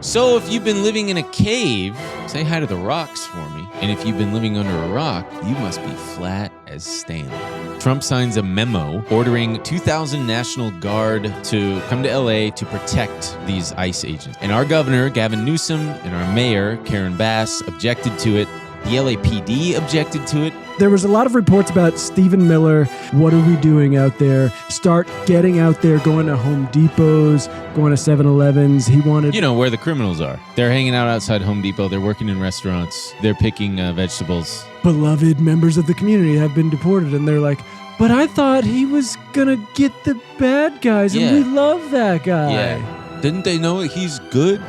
So if you've been living in a cave, say hi to the rocks for me. And if you've been living under a rock, you must be flat as Stanley. Trump signs a memo ordering 2,000 National Guard to come to LA to protect these ICE agents. And our governor, Gavin Newsom, and our mayor, Karen Bass, objected to it. The LAPD objected to it. There was a lot of reports about Stephen Miller. What are we doing out there? Start getting out there, going to Home Depots, going to 7-Elevens. He wanted... You know, where the criminals are. They're hanging out outside Home Depot. They're working in restaurants. They're picking vegetables. Beloved members of the community have been deported, and they're like, but I thought he was going to get the bad guys, and we love that guy. Yeah. Didn't they know he's good?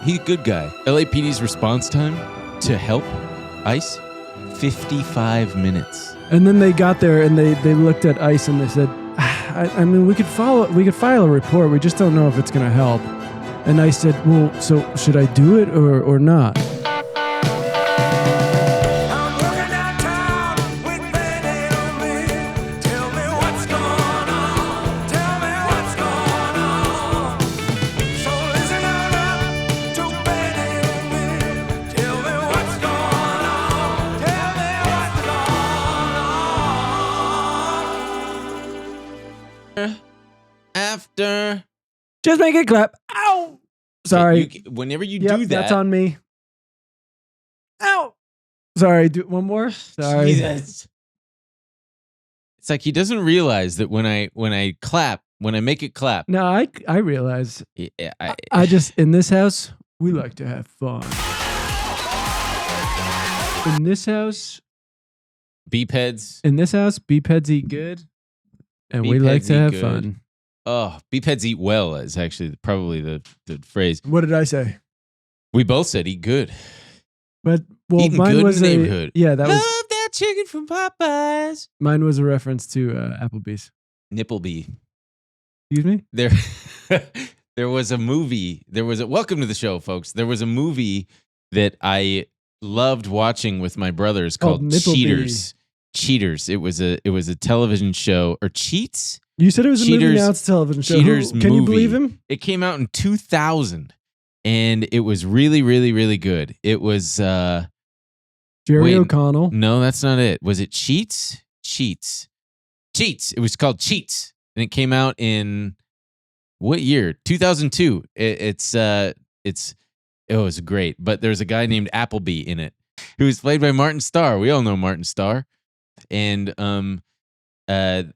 He's a good guy. LAPD's response time to help ICE? 55 minutes. And then they got there and they looked at ICE and they said, I mean, we could file a report. We just don't know if it's going to help. And ICE said, well, so should I do it or not? After. Just make it clap. Ow! Sorry. Whenever you do that. That's on me. Ow! Sorry. Do one more. Sorry. Jesus. It's like he doesn't realize that when I clap, when I make it clap. No, I realize. Yeah, I just, in this house, we like to have fun. In this house. Beepheads. In this house, beepheads eat good. And we like to have fun. Oh, beepheads eat well is actually probably the phrase. What did I say? We both said eat good. But eating mine good was in the neighborhood. Yeah, that Love was that chicken from Popeyes. Mine was a reference to Applebee's. Nipplebee. Excuse me? There was a movie. Welcome to the show, folks. There was a movie that I loved watching with my brothers called Cheaters. Cheaters. It was a television show, or Cheats? You said it was a movie, now it's a television show. Cheaters Can you believe him? It came out in 2000, and it was really, really, really good. It was Jerry O'Connell. No, that's not it. Was it Cheats? Cheats. It was called Cheats, and it came out in what year? 2002. It was great. But there's a guy named Appleby in it, who was played by Martin Starr. We all know Martin Starr. And this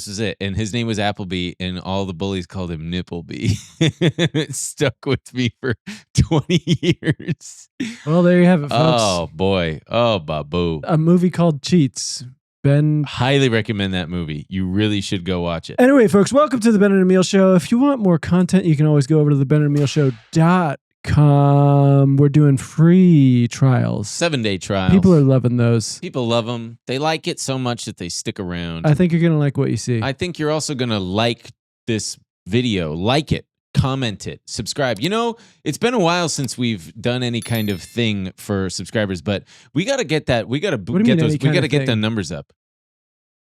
is it. And his name was Appleby, and all the bullies called him Nippleby. It stuck with me for 20 years. Well, there you have it, folks. Oh boy. Oh, babu. A movie called Cheats. Ben, highly recommend that movie. You really should go watch it. Anyway, folks, welcome to the Ben and Emil Show. If you want more content, you can always go over to the benandemilshow.com. We're doing free trials. 7-day trials. People are loving those. People love them. They like it so much that they stick around. I think you're going to like what you see. I think you're also going to like this video. Like it. Comment it. Subscribe. You know, it's been a while since we've done any kind of thing for subscribers, but we got to get that. We got to get those. We got to get the numbers up.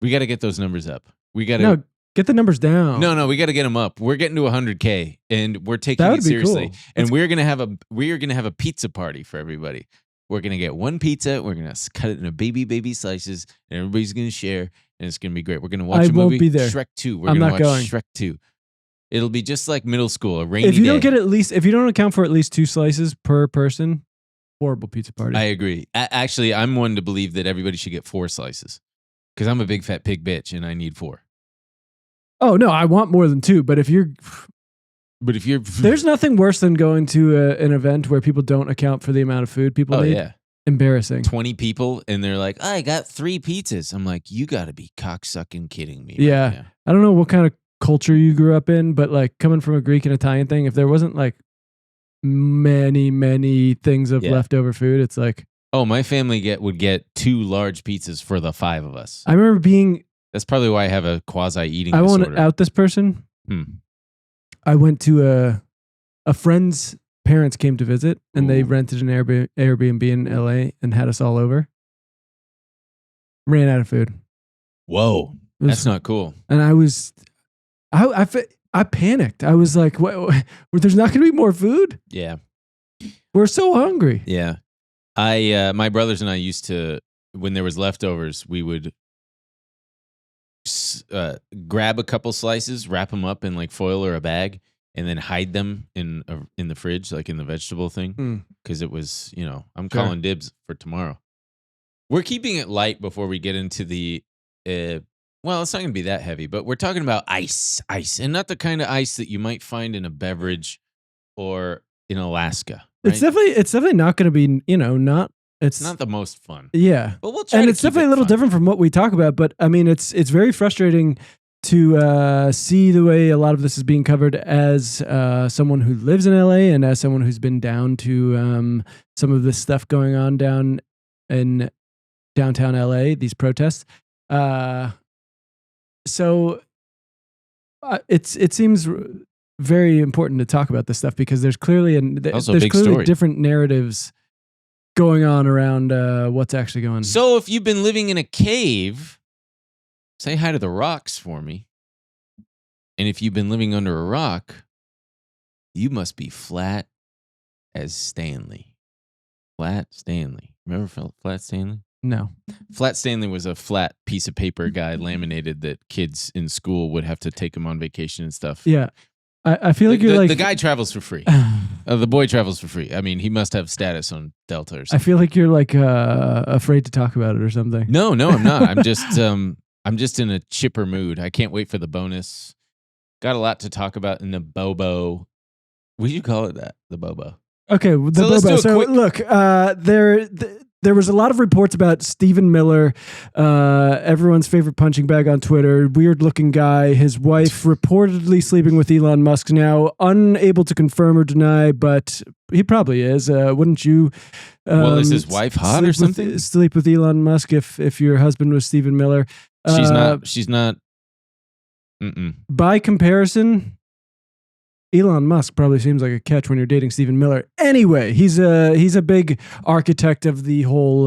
We got to get those numbers up. We got to get the numbers down. No, we got to get them up. We're getting to 100K, and we're taking it seriously. Cool. And we're gonna have a pizza party for everybody. We're gonna get one pizza. We're gonna cut it into baby slices, and everybody's gonna share, and it's gonna be great. We're gonna watch a movie. Won't be there. Shrek 2. We're gonna watch Shrek 2. It'll be just like middle school, a rainy day. If you don't account for at least 2 slices per person, horrible pizza party. I agree. Actually, I'm one to believe that everybody should get 4 slices, because I'm a big fat pig bitch and I need 4. Oh no, I want more than 2. But if you're, there's nothing worse than going to an event where people don't account for the amount of food people need. Yeah. Embarrassing. 20 people and they're like, I got 3 pizzas. I'm like, you got to be cocksucking kidding me. Yeah. Right now. I don't know what kind of culture you grew up in, but like coming from a Greek and Italian thing, if there wasn't like many things of leftover food, it's like, oh, my family would get 2 large pizzas for the 5 of us. I remember being. That's probably why I have a quasi-eating disorder. I want to out this person. I went to a friend's parents came to visit, and they rented an Airbnb in LA and had us all over. Ran out of food. Whoa, that's not cool. And I I panicked. I was like, there's not going to be more food? Yeah. We're so hungry. Yeah. My brothers and I used to, when there was leftovers, we would grab a couple slices, wrap them up in like foil or a bag, and then hide them in the fridge, like in the vegetable thing. Because it was, I'm calling dibs for tomorrow. We're keeping it light before we get into the, well, it's not going to be that heavy, but we're talking about ice, and not the kind of ice that you might find in a beverage or in Alaska. Right? It's definitely not going to be, it's not the most fun. Yeah. But we'll try and to it's keep definitely it a little fun. different from what we talk about, but I mean, it's very frustrating to see the way a lot of this is being covered as someone who lives in LA and as someone who's been down to some of this stuff going on down in downtown LA, these protests. So it seems very important to talk about this stuff because there's clearly different narratives going on around what's actually going on. So if you've been living in a cave, say hi to the rocks for me. And if you've been living under a rock, you must be flat as Stanley. Flat Stanley. Remember Flat Stanley? No. Flat Stanley was a flat piece of paper guy laminated that kids in school would have to take him on vacation and stuff. Yeah. I feel like the guy travels for free. The boy travels for free. I mean, he must have status on Delta or something. I feel like you're like afraid to talk about it or something. No, I'm not. I'm just in a chipper mood. I can't wait for the bonus. Got a lot to talk about in the Bobo. What do you call it that? The Bobo. Okay, the Bobo. Let's do a so quick... look, there was a lot of reports about Stephen Miller, everyone's favorite punching bag on Twitter, weird-looking guy, his wife reportedly sleeping with Elon Musk now, unable to confirm or deny, but he probably is. Wouldn't you? Well, is his wife hot or something? Sleep with Elon Musk if your husband was Stephen Miller. She's not. By comparison, Elon Musk probably seems like a catch when you're dating Stephen Miller. Anyway, he's a big architect of the whole,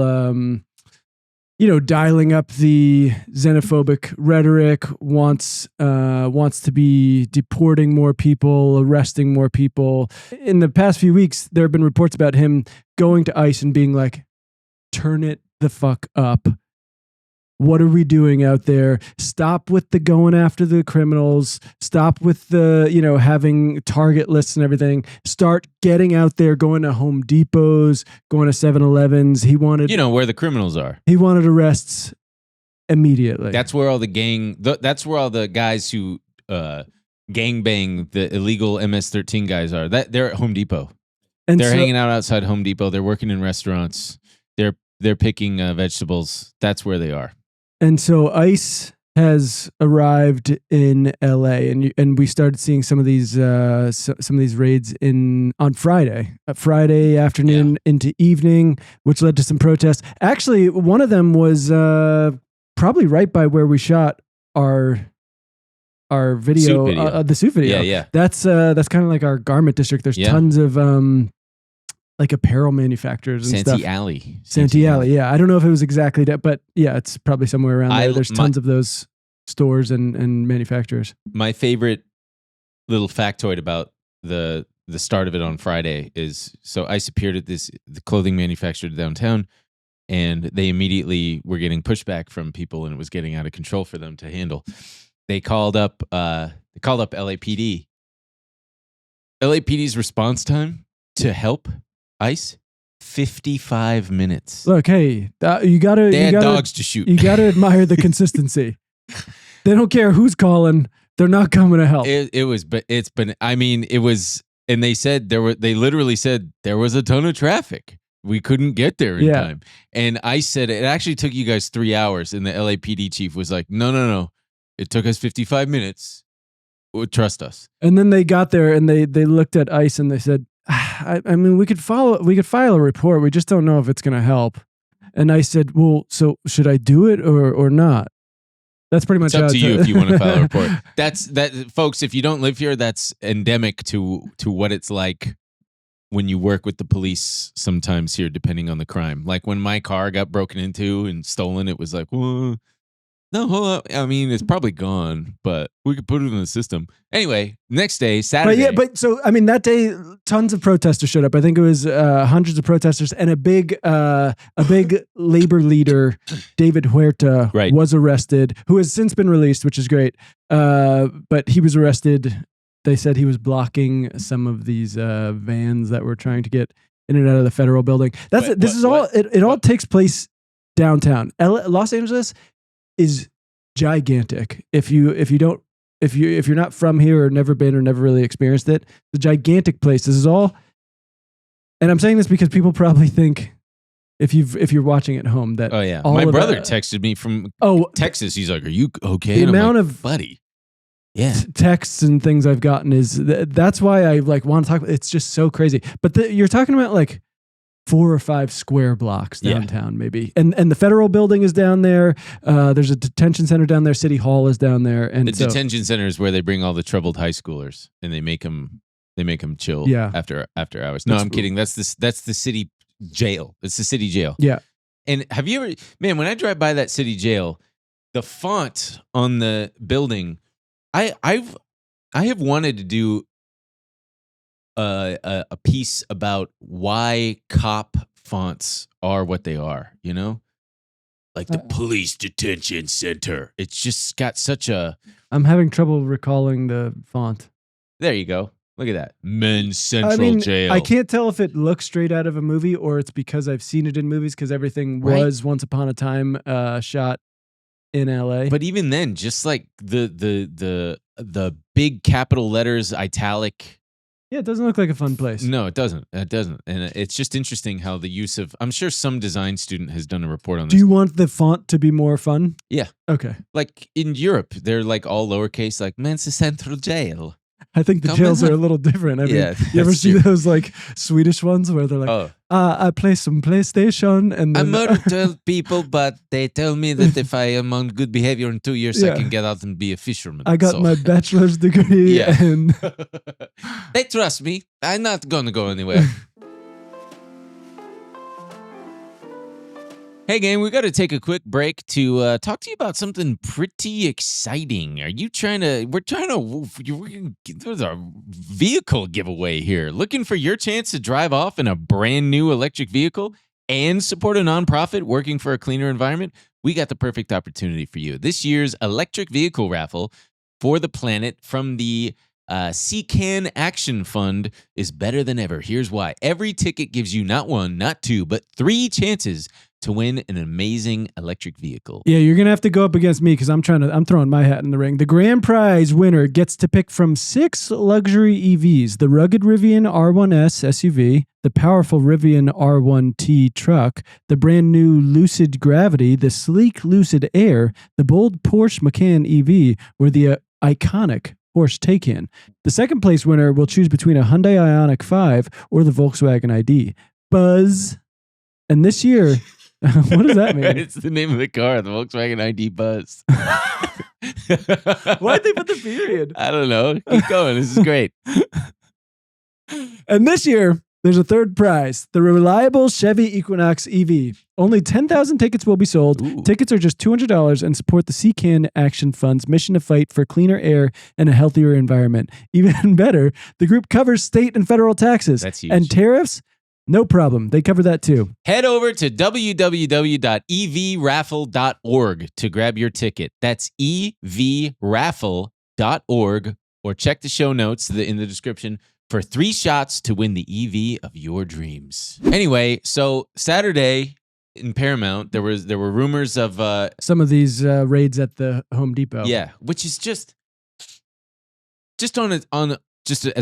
dialing up the xenophobic rhetoric. Wants to be deporting more people, arresting more people. In the past few weeks, there have been reports about him going to ICE and being like, "Turn it the fuck up. What are we doing out there? Stop with the going after the criminals. Stop with the, having target lists and everything. Start getting out there, going to Home Depots, going to 7-Elevens. He wanted... where the criminals are. He wanted arrests immediately. That's where all that's where all the guys who gangbang the illegal MS-13 guys are. They're at Home Depot. And they're hanging out outside Home Depot. They're working in restaurants. They're picking vegetables. That's where they are. And so ICE has arrived in LA, and we started seeing some of these raids on Friday afternoon into evening, which led to some protests. Actually, one of them was probably right by where we shot our video, the suit video. Yeah. That's kind of like our garment district. There's tons of like apparel manufacturers and stuff. Santee Alley, yeah. I don't know if it was exactly that, but yeah, it's probably somewhere around there. There's tons of those stores and manufacturers. My favorite little factoid about the start of it on Friday is, so ICE appeared at the clothing manufacturer downtown, and they immediately were getting pushback from people, and it was getting out of control for them to handle. They called up LAPD. LAPD's response time to help ICE, 55 minutes. Look, hey, you gotta. They had dogs to shoot. You gotta admire the consistency. They don't care who's calling; they're not coming to help. It was, and they said they literally said there was a ton of traffic. We couldn't get there in time. And ICE said it actually took you guys 3 hours, and the LAPD chief was like, "No, it took us 55 minutes. Trust us." And then they got there, and they looked at ICE, and they said, I mean, we could file a report. We just don't know if it's going to help. And I said, well, so should I do it or not? That's pretty much it's up to you if you want to file a report. Folks. If you don't live here, that's endemic to what it's like when you work with the police sometimes here, depending on the crime. Like when my car got broken into and stolen, it was like, whoa. No, hold up. I mean, it's probably gone, but we could put it in the system. Anyway, next day, Saturday. But so I mean, that day, tons of protesters showed up. I think it was hundreds of protesters, and a big labor leader, David Huerta, Right. was arrested, who has since been released, which is great. But he was arrested. They said he was blocking some of these vans that were trying to get in and out of the federal building. It all takes place downtown. Los Angeles is gigantic. If you're not from here or never been or never really experienced it, the gigantic place. This is all, and I'm saying this because people probably think if you're watching at home that my brother texted me from Texas. He's like, "Are you okay?" The amount of buddy, texts and things I've gotten is that's why I like want to talk. It's just so crazy. But you're talking about like 4 or 5 square blocks downtown, maybe. And the federal building is down there. There's a detention center down there. City Hall is down there. And the detention center is where they bring all the troubled high schoolers and they make them chill after hours. No, I'm kidding. That's the city jail. It's the city jail. Yeah. And have you ever, man, when I drive by that city jail, the font on the building, I have wanted to do a piece about why cop fonts are what they are, you know? Like the police detention center. It's just got such a... I'm having trouble recalling the font. There you go. Look at that. Men's Central Jail. I can't tell if it looks straight out of a movie or it's because I've seen it in movies because everything was once upon a time shot in LA. But even then, just like the big capital letters, italic... Yeah, it doesn't look like a fun place. No, it doesn't. It doesn't. And it's just interesting how the use of... I'm sure some design student has done a report on this. Do you want the font to be more fun? Yeah. Okay. Like in Europe, they're like all lowercase, like Men's Central Jail. I think the jails are a little different. I mean, you ever see those like Swedish ones where they're like, I play some PlayStation and then... I murder 12 people, but they tell me that if I am on good behavior in 2 years, I can get out and be a fisherman. I got my bachelor's degree and... They trust me. I'm not going to go anywhere. Hey, gang, we got to take a quick break to talk to you about something pretty exciting. There's a vehicle giveaway here. Looking for your chance to drive off in a brand new electric vehicle and support a nonprofit working for a cleaner environment? We got the perfect opportunity for you. This year's electric vehicle raffle for the planet from the CCAN Action Fund is better than ever. Here's why. Every ticket gives you not 1, not 2, but 3 chances to win an amazing electric vehicle. Yeah, you're gonna have to go up against me because I'm throwing my hat in the ring. The grand prize winner gets to pick from 6 luxury EVs: the rugged Rivian R1S SUV, the powerful Rivian R1T truck, the brand new Lucid Gravity, the sleek Lucid Air, the bold Porsche Macan EV, or the iconic Porsche Taycan. The second place winner will choose between a Hyundai Ioniq 5 or the Volkswagen ID. Buzz. And this year... What does that mean? It's the name of the car, the Volkswagen ID Buzz. Why'd they put the period? I don't know. Keep going. This is great. And this year, there's a third prize, the reliable Chevy Equinox EV. Only 10,000 tickets will be sold. Ooh. Tickets are just $200 and support the CCAN Action Fund's mission to fight for cleaner air and a healthier environment. Even better, the group covers state and federal taxes. That's huge. And tariffs. No problem. They cover that too. Head over to www.evraffle.org to grab your ticket. That's evraffle.org, or check the show notes in the description for 3 shots to win the EV of your dreams. Anyway, so Saturday in Paramount, there were rumors of some of these raids at the Home Depot. Yeah, which is just as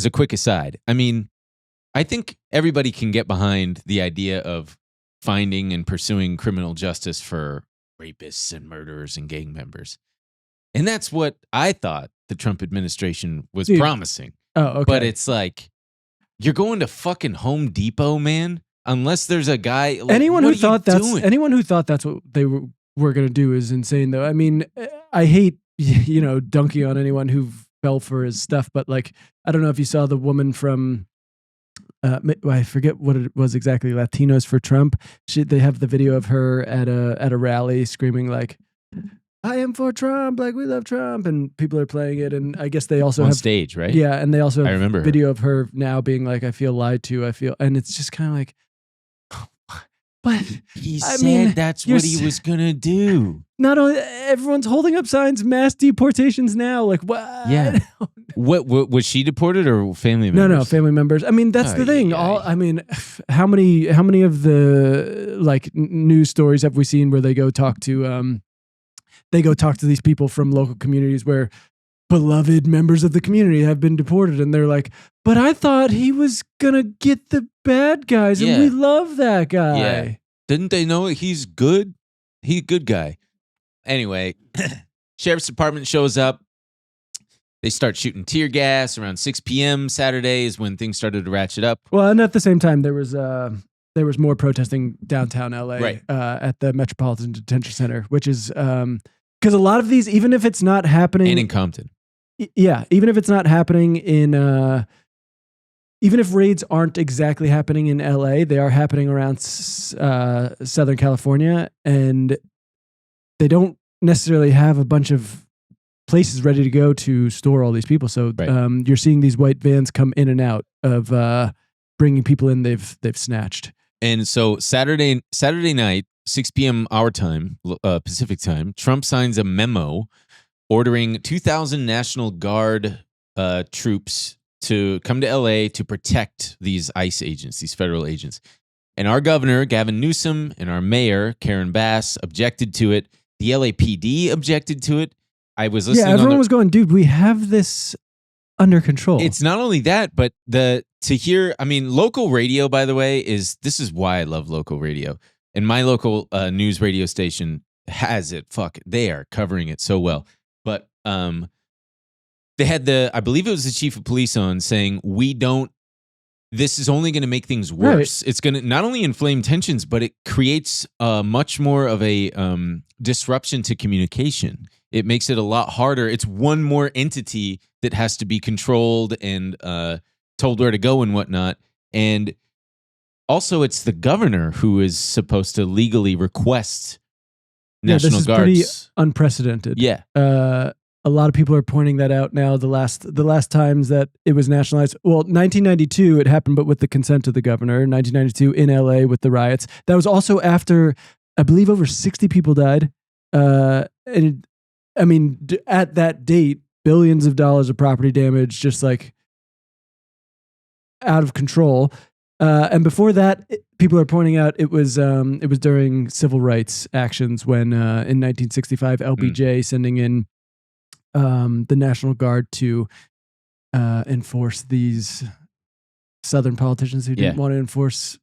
a quick aside. I mean, I think everybody can get behind the idea of finding and pursuing criminal justice for rapists and murderers and gang members. And that's what I thought the Trump administration was promising. Oh, okay. But it's like, you're going to fucking Home Depot, man? Unless there's a guy... Like, anyone who thought that's what they were going to do is insane, though. I mean, I hate, dunking on anyone who fell for his stuff, but like, I don't know if you saw the woman from... I forget what it was exactly. Latinos for Trump. They have the video of her at a rally screaming like, I am for Trump, like we love Trump, and people are playing it, and I guess they also on have stage, right? Yeah, and they also have I remember her. video of her now being like, I feel lied to, and it's just kind of like, but He I said mean, that's what he was gonna do. not only everyone's holding up signs, mass deportations now. Like what? Yeah. What was she deported or family members? No, family members. I mean, that's the thing. I mean, how many of the like news stories have we seen where they go talk to these people from local communities where beloved members of the community have been deported, and they're like, but I thought he was gonna get the bad guys, and we love that guy. Yeah. Didn't they know he's good? He's a good guy. Anyway, sheriff's department shows up. They start shooting tear gas around 6 p.m. Saturday is when things started to ratchet up. Well, and at the same time, there was more protesting downtown LA, right. At the Metropolitan Detention Center, which is because a lot of these, even if it's not happening, and in Compton. Yeah, even if it's not happening in, even if raids aren't exactly happening in LA, they are happening around Southern California, and they don't necessarily have a bunch of places ready to go to store all these people. So you're seeing these white vans come in and out of bringing people in they've snatched. And so Saturday night, 6 p.m. our time, Pacific time, Trump signs a memo ordering 2,000 National Guard troops to come to LA to protect these ICE agents, these federal agents. And our governor, Gavin Newsom, and our mayor, Karen Bass, objected to it. The LAPD objected to it. I was listening. Yeah, everyone was going, dude, we have this under control. It's not only that, but to hear, I mean, local radio, by the way, this is why I love local radio. And my local news radio station has it. Fuck it. They are covering it so well. But they had I believe it was the chief of police on saying, this is only going to make things worse. Right. It's going to not only inflame tensions, but it creates much more of a disruption to communication. It makes it a lot harder. It's one more entity that has to be controlled and told where to go and whatnot. And also, it's the governor who is supposed to legally request National this is Guards. Pretty unprecedented. Yeah. A lot of people are pointing that out now. The last times that it was nationalized, well, 1992 it happened, but with the consent of the governor. 1992 in LA with the riots. That was also after, I believe, over 60 people died. And I mean, at that date, billions of dollars of property damage, just like out of control. And before that, people are pointing out it was during civil rights actions when in 1965 LBJ sending in the National Guard to enforce these Southern politicians who didn't want to enforce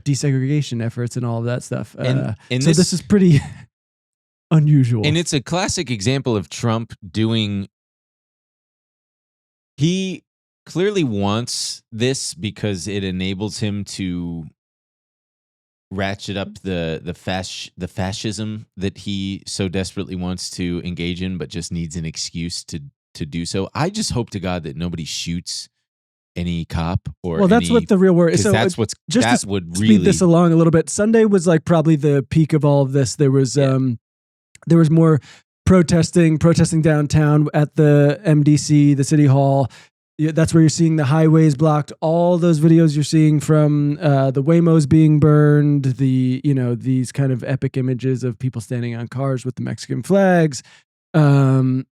desegregation efforts and all of that stuff. And so this is pretty unusual. And it's a classic example of Trump doing. He clearly wants this because it enables him to ratchet up the fascism that he so desperately wants to engage in, but just needs an excuse to do so. I just hope to God that nobody shoots any cop or. Well, that's what the real word is. So that's what's just that to would speed really this along a little bit. Sunday was like probably the peak of all of this. There was more protesting downtown at the MDC, the city hall. That's where you're seeing the highways blocked. All those videos you're seeing from the Waymos being burned, these kind of epic images of people standing on cars with the Mexican flags, and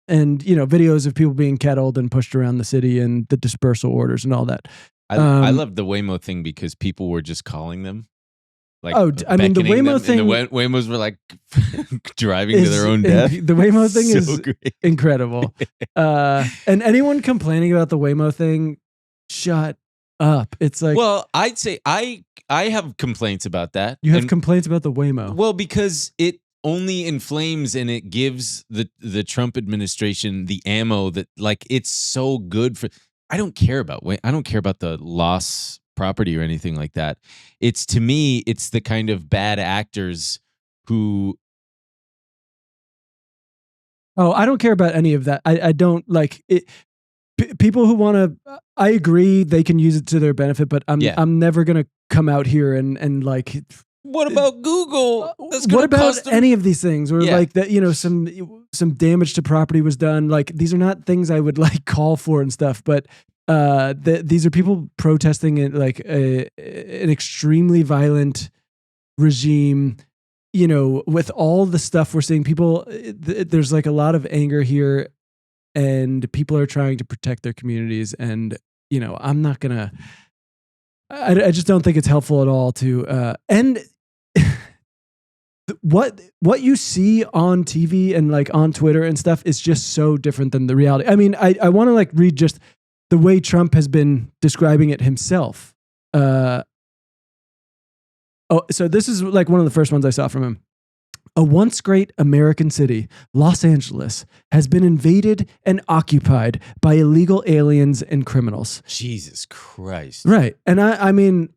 videos of people being kettled and pushed around the city and the dispersal orders and all that. I love the Waymo thing because people were just calling them. Like, I mean, the Waymo thing. And the Waymos were like driving to their own death. The Waymo thing is great. Incredible. And anyone complaining about the Waymo thing, shut up. It's like, well, I'd say I have complaints about that. You have complaints about the Waymo. Well, because it only inflames and it gives the Trump administration the ammo that, like, it's so good for. I don't care about the loss property or anything like that. To me, it's the kind of bad actors who. Oh, I don't care about any of that. I don't like it. People who want to, I agree, they can use it to their benefit, but I'm never gonna come out here and like What about Google? That's what about cost them- any of these things, or Yeah. like that? You know, some damage to property was done. Like these are not things I would like call for and stuff, but these are people protesting in like an extremely violent regime. You know, with all the stuff we're seeing, people there's like a lot of anger here, and people are trying to protect their communities. And you know, I'm not gonna. I just don't think it's helpful at all to and. What you see on TV and like on Twitter and stuff is just so different than the reality. I mean, I want to like read just the way Trump has been describing it himself. So this is like one of the first ones I saw from him. A once great American city, Los Angeles, has been invaded and occupied by illegal aliens and criminals. Jesus Christ. Right. And I mean,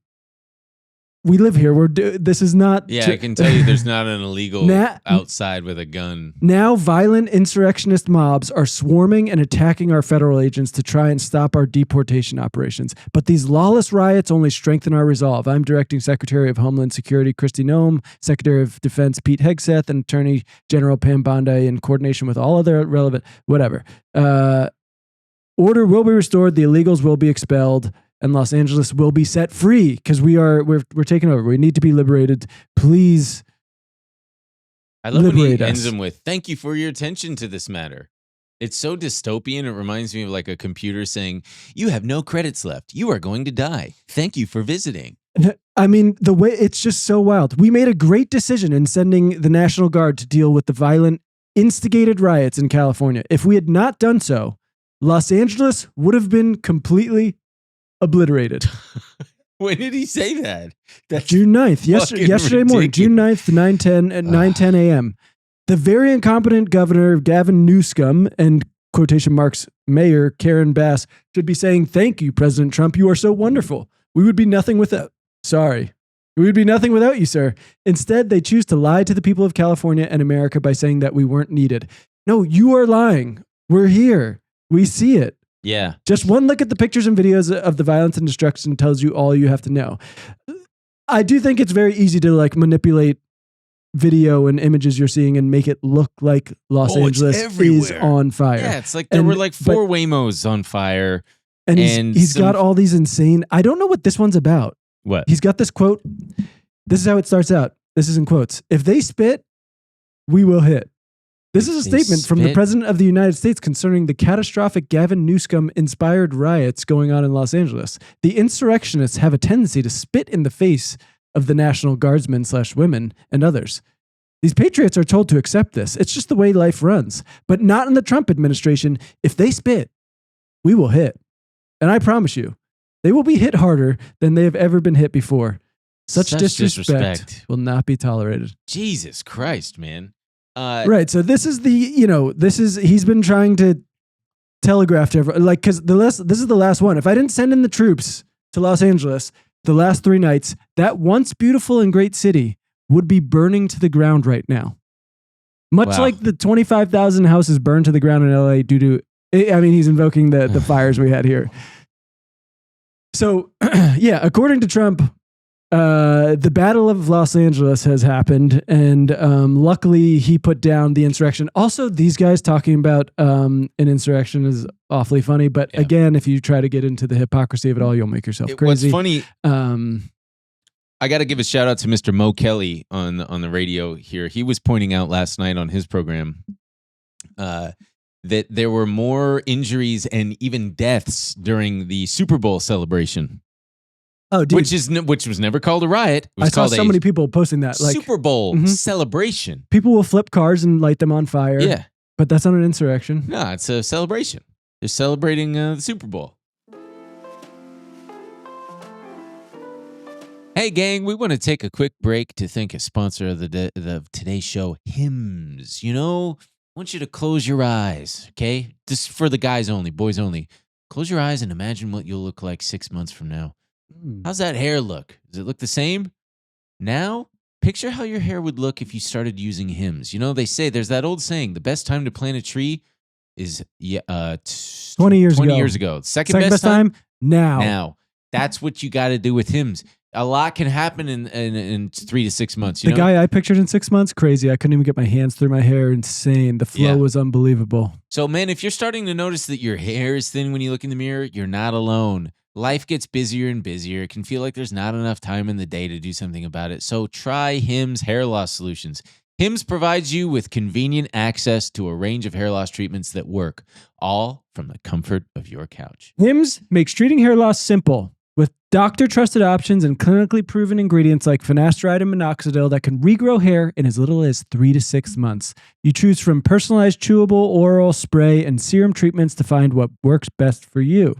we live here. This is not. Yeah, I can tell you there's not an illegal outside with a gun. Now, violent insurrectionist mobs are swarming and attacking our federal agents to try and stop our deportation operations. But these lawless riots only strengthen our resolve. I'm directing Secretary of Homeland Security Kristi Noem, Secretary of Defense Pete Hegseth, and Attorney General Pam Bondi in coordination with all other relevant whatever. Order will be restored. The illegals will be expelled. And Los Angeles will be set free because we're taking over. We need to be liberated. Please, I love when he liberate ends us. them with, thank you for your attention to this matter. It's so dystopian. It reminds me of like a computer saying, you have no credits left. You are going to die. Thank you for visiting. I mean, the way it's just so wild. We made a great decision in sending the National Guard to deal with the violent, instigated riots in California. If we had not done so, Los Angeles would have been completely obliterated. When did he say that? That's June 9th, yesterday morning, June 9th, 9:10 a.m. The very incompetent governor, Gavin Newsom, and quotation marks, Mayor Karen Bass, should be saying, thank you, President Trump. You are so wonderful. We would be nothing without, we would be nothing without you, sir. Instead, they choose to lie to the people of California and America by saying that we weren't needed. No, you are lying. We're here. We see it. Yeah. Just one look at the pictures and videos of the violence and destruction tells you all you have to know. I do think it's very easy to like manipulate video and images you're seeing and make it look like Los Angeles is on fire. Yeah, it's like there were like 4 Waymos on fire. And he's got all these insane, I don't know what this one's about. What? He's got this quote. This is how it starts out. This is in quotes. If they spit, we will hit. This is a statement from the President of the United States concerning the catastrophic Gavin Newsom-inspired riots going on in Los Angeles. The insurrectionists have a tendency to spit in the face of the National Guardsmen / women and others. These patriots are told to accept this. It's just the way life runs. But not in the Trump administration. If they spit, we will hit. And I promise you, they will be hit harder than they have ever been hit before. Such disrespect will not be tolerated. Jesus Christ, man. Right. So this is he's been trying to telegraph to everyone, like, because this is the last one. If I didn't send in the troops to Los Angeles the last 3 nights, that once beautiful and great city would be burning to the ground right now. Much like the 25,000 houses burned to the ground in LA due to, I mean, he's invoking the fires we had here. So, yeah, according to Trump, the Battle of Los Angeles has happened, and luckily he put down the insurrection. Also, these guys talking about an insurrection is awfully funny, but again, if you try to get into the hypocrisy of it all, you'll make yourself crazy. What's funny, I got to give a shout out to Mr. Mo Kelly on the radio here. He was pointing out last night on his program that there were more injuries and even deaths during the Super Bowl celebration. Oh, dude. Which was never called a riot. It was I saw so many people posting that, like Super Bowl celebration. People will flip cars and light them on fire. Yeah, but that's not an insurrection. No, it's a celebration. They're celebrating the Super Bowl. Hey, gang, we want to take a quick break to thank a sponsor of today's show, Hims. You know, I want you to close your eyes, okay? This is for the guys only, boys only. Close your eyes and imagine what you'll look like 6 months from now. How's that hair look? Does it look the same? Now, picture how your hair would look if you started using Hims. You know, they say, there's that old saying, the best time to plant a tree is 20 years ago. Second best time? Now. Now. That's what you got to do with Hims. A lot can happen in 3 to 6 months. You The know? guy I pictured in 6 months, crazy. I couldn't even get my hands through my hair. Insane. The flow was unbelievable. So, man, if you're starting to notice that your hair is thin when you look in the mirror, you're not alone. Life gets busier and busier. It can feel like there's not enough time in the day to do something about it. So try Hims Hair Loss Solutions. Hims provides you with convenient access to a range of hair loss treatments that work, all from the comfort of your couch. Hims makes treating hair loss simple with doctor-trusted options and clinically proven ingredients like finasteride and minoxidil that can regrow hair in as little as 3 to 6 months. You choose from personalized chewable, oral, spray, and serum treatments to find what works best for you.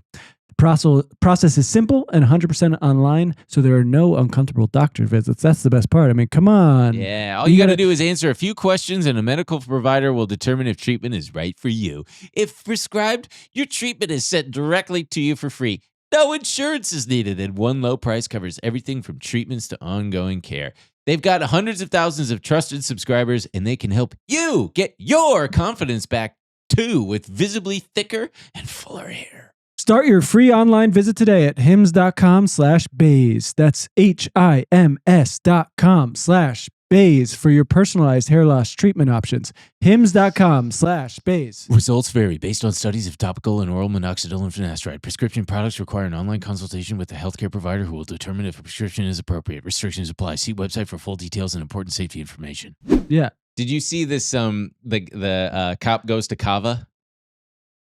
Process is simple and 100% online, so there are no uncomfortable doctor visits. That's the best part. I mean, come on. Yeah, all you got to do is answer a few questions, and a medical provider will determine if treatment is right for you. If prescribed, your treatment is sent directly to you for free. No insurance is needed, and one low price covers everything from treatments to ongoing care. They've got hundreds of thousands of trusted subscribers, and they can help you get your confidence back, too, with visibly thicker and fuller hair. Start your free online visit today at hims.com/BAES. That's HIMS.com/BAES for your personalized hair loss treatment options. hims.com/BAES. Results vary based on studies of topical and oral minoxidil and finasteride. Prescription products require an online consultation with a healthcare provider who will determine if a prescription is appropriate. Restrictions apply. See website for full details and important safety information. Yeah. Did you see this? The cop goes to CAVA.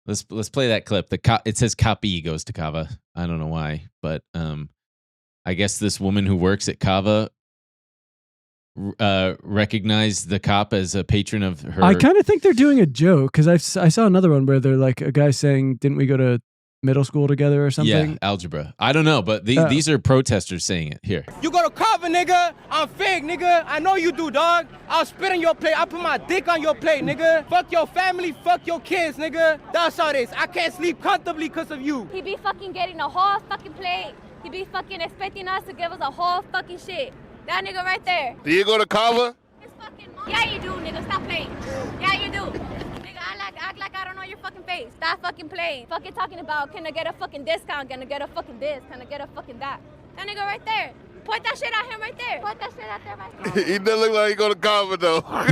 Let's play that clip. It says copy goes to CAVA. I don't know why, but I guess this woman who works at CAVA recognized the cop as a patron of her. I kind of think they're doing a joke because I saw another one where they're like a guy saying, "Didn't we go to middle school together or something?" Yeah, algebra. I don't know, but these are protesters saying it. Here. You go to CAVA, nigga. I'm fake, nigga. I know you do, dog. I'll spit on your plate. I'll put my dick on your plate, nigga. Fuck your family. Fuck your kids, nigga. That's how it is. I can't sleep comfortably because of you. He be fucking getting a whole fucking plate. He be fucking expecting us to give us a whole fucking shit. That nigga right there. Do you go to CAVA? His fucking mom. Yeah, you do, nigga. Stop playing. Yeah, you do. Act like I don't know your fucking face. Stop fucking playing. Fucking talking about, can I get a fucking discount? Can I get a fucking this? Can I get a fucking that? That nigga right there. Point that shit at him right there. Point that shit at there right there. He doesn't look like he go to CAVA though. Not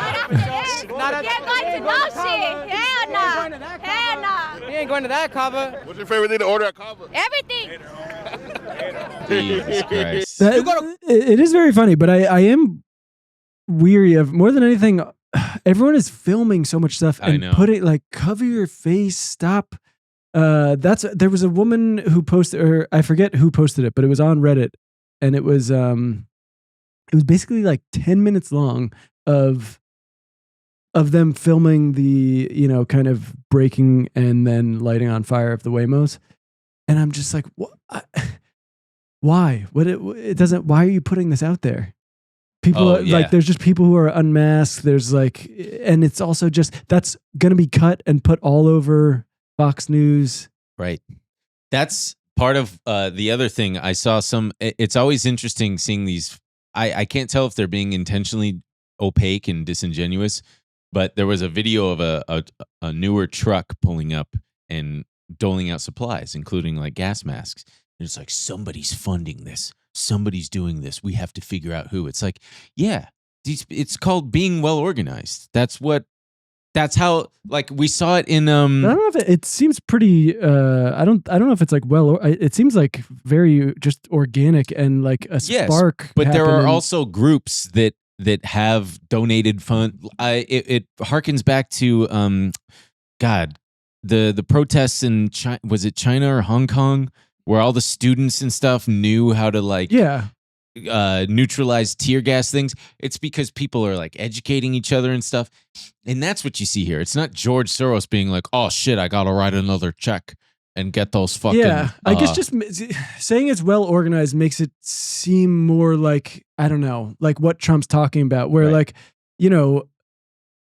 after that. He ain't going to no shit. Hell nah. Hell nah. He ain't going to that CAVA. What's your favorite thing to order at CAVA? Everything. Jesus Christ. It is very funny, but I am weary of, more than anything, everyone is filming so much stuff and putting like, cover your face, stop. There was a woman who posted, or I forget who posted it, but it was on Reddit, and it was basically like 10 minutes long of them filming the, kind of breaking and then lighting on fire of the Waymos. And I'm just like, what? Why? Why are you putting this out there? People like, there's just people who are unmasked. There's like, and it's also just, that's going to be cut and put all over Fox News. Right. That's part of the other thing. I saw it's always interesting seeing these. I can't tell if they're being intentionally opaque and disingenuous, but there was a video of a newer truck pulling up and doling out supplies, including like gas masks. And it's like, somebody's funding this. Somebody's doing this. We have to figure out who. It's like, yeah, it's called being well organized. That's how, like, we saw it in. I don't know if it seems pretty. I don't know if it's like it seems like very just organic and like a spark. But there are also groups that have donated fund. It harkens back to the protests in China. Was it China or Hong Kong? Where all the students and stuff knew how to neutralize tear gas things. It's because people are like educating each other and stuff. And that's what you see here. It's not George Soros being like, oh shit, I got to write another check and get those fucking. Yeah, I guess just saying it's well organized makes it seem more like, I don't know, like what Trump's talking about, where like,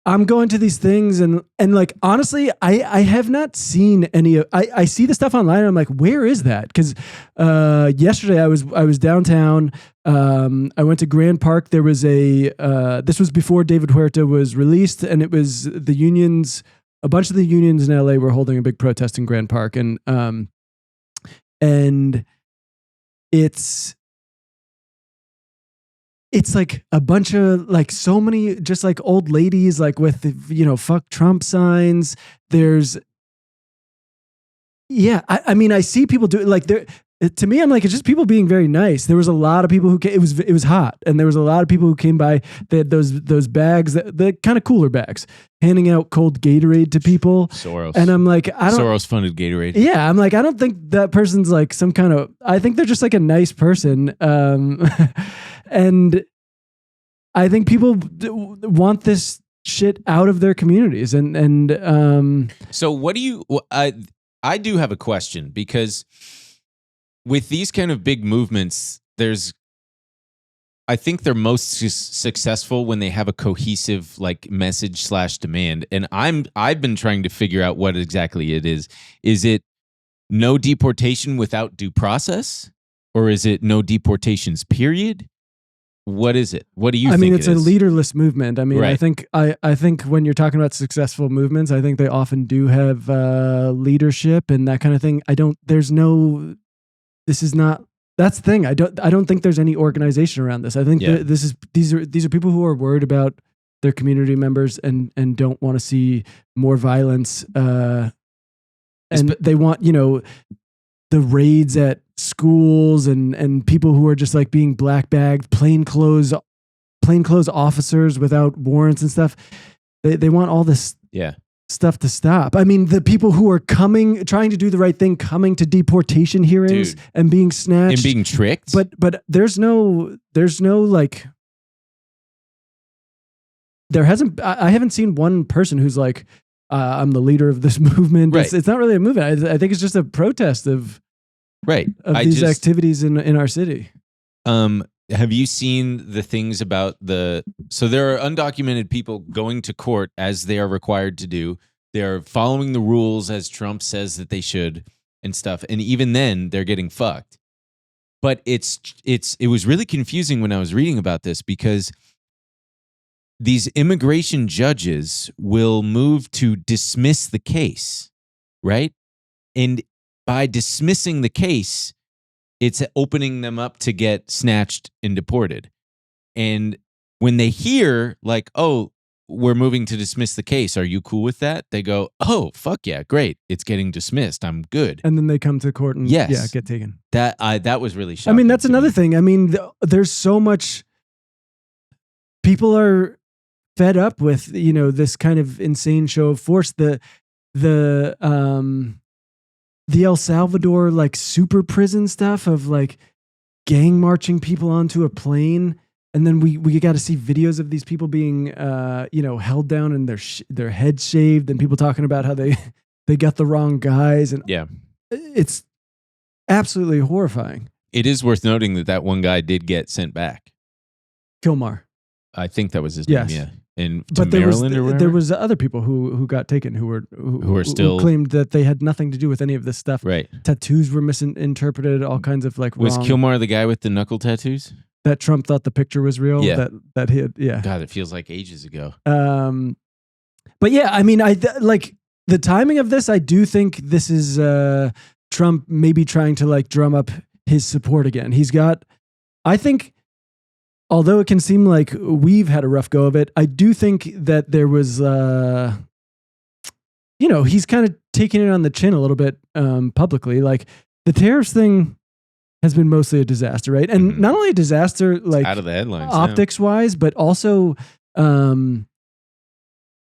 I'm going to these things and like, honestly, I have not seen any. I see the stuff online and I'm like, where is that? Because yesterday I was downtown. I went to Grand Park. There was this was before David Huerta was released, and it was the unions. A bunch of the unions in LA were holding a big protest in Grand Park, and it's like a bunch of like so many just like old ladies like with fuck Trump signs. There's I mean I see people do it like there. To me, I'm like, it's just people being very nice. There was a lot of people who came, it was hot, and there was a lot of people who came by. They had those bags, the kind of cooler bags, handing out cold Gatorade to people. Soros. And I'm like, Soros funded Gatorade. Yeah, I'm like, I don't think that person's like some kind of. I think they're just like a nice person, and I think people want this shit out of their communities. And so, what do you? I do have a question because with these kind of big movements, I think they're most successful when they have a cohesive like message / demand. And I've been trying to figure out what exactly it is. Is it no deportation without due process, or is it no deportations period? What is it? What do you think? I mean, it's a leaderless movement. I mean, Right. I think when you're talking about successful movements, I think they often do have leadership and that kind of thing. This is not. That's the thing. I don't think there's any organization around this. I think these are people who are worried about their community members and don't want to see more violence. And they want the raids at schools and people who are just like being black bagged, plainclothes officers without warrants and stuff. They want all this stuff to stop. I mean, the people who are trying to do the right thing, coming to deportation hearings and being snatched and being tricked. But there's no like. I haven't seen one person who's like, I'm the leader of this movement. Right. It's not really a movement. I think it's just a protest of these activities in our city. Have you seen the things about so there are undocumented people going to court as they are required to do. They're following the rules as Trump says that they should and stuff. And even then they're getting fucked. But it was really confusing when I was reading about this because these immigration judges will move to dismiss the case, right? And by dismissing the case, it's opening them up to get snatched and deported. And when they hear like, oh, we're moving to dismiss the case, are you cool with that? They go, oh, fuck yeah, great. It's getting dismissed. I'm good. And then they come to court and get taken. That was really shocking. I mean, that's another thing. I mean, there's so much. People are fed up with, this kind of insane show of force. The El Salvador like super prison stuff of like gang marching people onto a plane, and then we got to see videos of these people being held down and their heads shaved, and people talking about how they got the wrong guys, and it's absolutely horrifying. It is worth noting that one guy did get sent back. Kilmar, I think that was his name. Yeah. But Maryland or whatever? There was other people who got taken who claimed that they had nothing to do with any of this stuff. Right. Tattoos were misinterpreted, all kinds of like Was wrong. Kilmar the guy with the knuckle tattoos? That Trump thought the picture was real. Yeah. That he had, yeah. God, it feels like ages ago. But yeah, I mean, like the timing of this, I do think this is Trump maybe trying to like drum up his support again. I think, although it can seem like we've had a rough go of it, I do think that there was, he's kind of taking it on the chin a little bit publicly. Like the tariffs thing has been mostly a disaster, right? And not only a disaster, like out of the headlines, optics wise, but also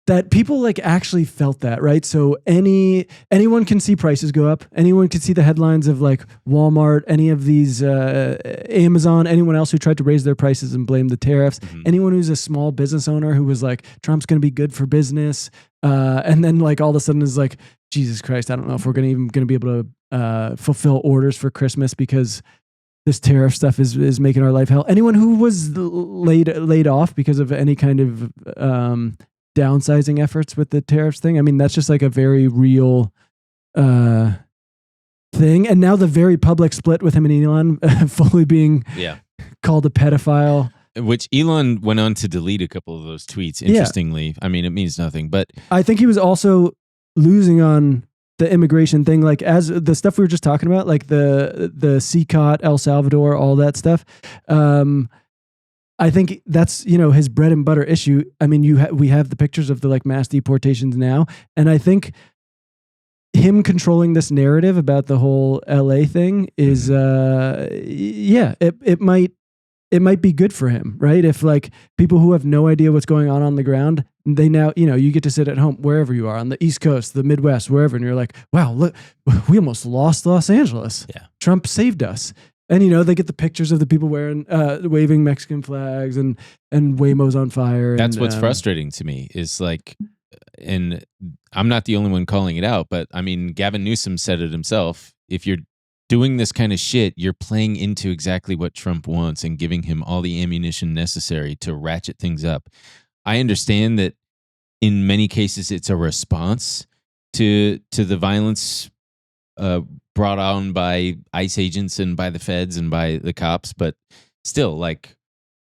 that people like actually felt that, right? So anyone can see prices go up. Anyone can see the headlines of like Walmart, any of these Amazon, anyone else who tried to raise their prices and blame the tariffs. Anyone who's a small business owner who was like, Trump's going to be good for business. And then like all of a sudden is like, Jesus Christ, I don't know if we're going to be able to fulfill orders for Christmas because this tariff stuff is making our life hell. Anyone who was laid off because of any kind of downsizing efforts with the tariffs thing. I mean, that's just like a very real thing. And now the very public split with him and Elon fully being called a pedophile. Which Elon went on to delete a couple of those tweets. Interestingly, I mean, it means nothing, but I think he was also losing on the immigration thing, like as the stuff we were just talking about, like the CCAT, El Salvador, all that stuff. I think that's, his bread and butter issue. I mean, we have the pictures of the like mass deportations now. And I think him controlling this narrative about the whole LA thing is, it might be good for him, right? If like people who have no idea what's going on the ground, they now, you get to sit at home wherever you are on the East Coast, the Midwest, wherever. And you're like, wow, look, we almost lost Los Angeles. Yeah. Trump saved us. And, they get the pictures of the people wearing, waving Mexican flags and Waymo's on fire. That's what's frustrating to me is like, and I'm not the only one calling it out, but I mean, Gavin Newsom said it himself. If you're doing this kind of shit, you're playing into exactly what Trump wants and giving him all the ammunition necessary to ratchet things up. I understand that in many cases it's a response to the violence brought on by ICE agents and by the feds and by the cops, but still, like,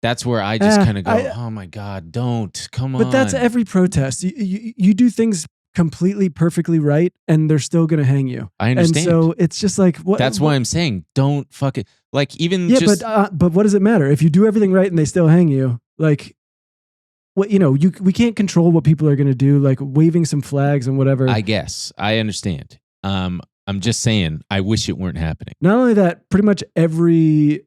that's where I just kind of go, oh my God, come on. But that's every protest. You do things completely perfectly right, and they're still going to hang you. I understand. And so it's just like, what? That's why I'm saying, don't fuck it. Like, even but what does it matter if you do everything right and they still hang you? Like, what we can't control what people are going to do. Like waving some flags and whatever. I guess I understand. I'm just saying, I wish it weren't happening. Not only that, pretty much every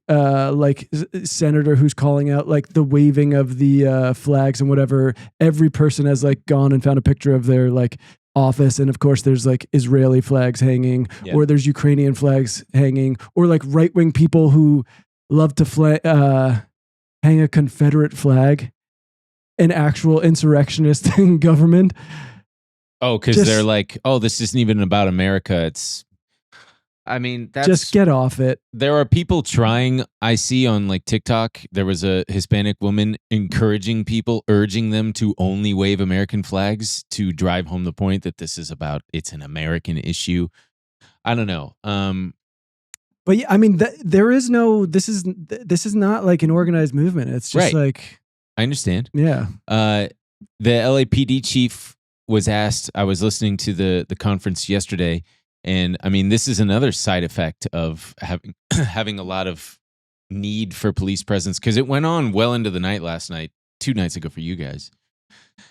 senator who's calling out like the waving of the flags and whatever, every person has like gone and found a picture of their like office, and of course there's like Israeli flags hanging, or there's Ukrainian flags hanging, or like right wing people who love to hang a Confederate flag, an actual insurrectionist government. Oh, because they're like, oh, this isn't even about America. That's just get off it. There are people trying. I see on like TikTok, there was a Hispanic woman encouraging people, urging them to only wave American flags to drive home the point that this is about, it's an American issue. I don't know. But yeah, I mean, there is no, this is not like an organized movement. It's just like, I understand. Yeah. The LAPD chief was asked, I was listening to the conference yesterday, and I mean, this is another side effect of having a lot of need for police presence, because it went on well into the night last night, 2 nights ago for you guys.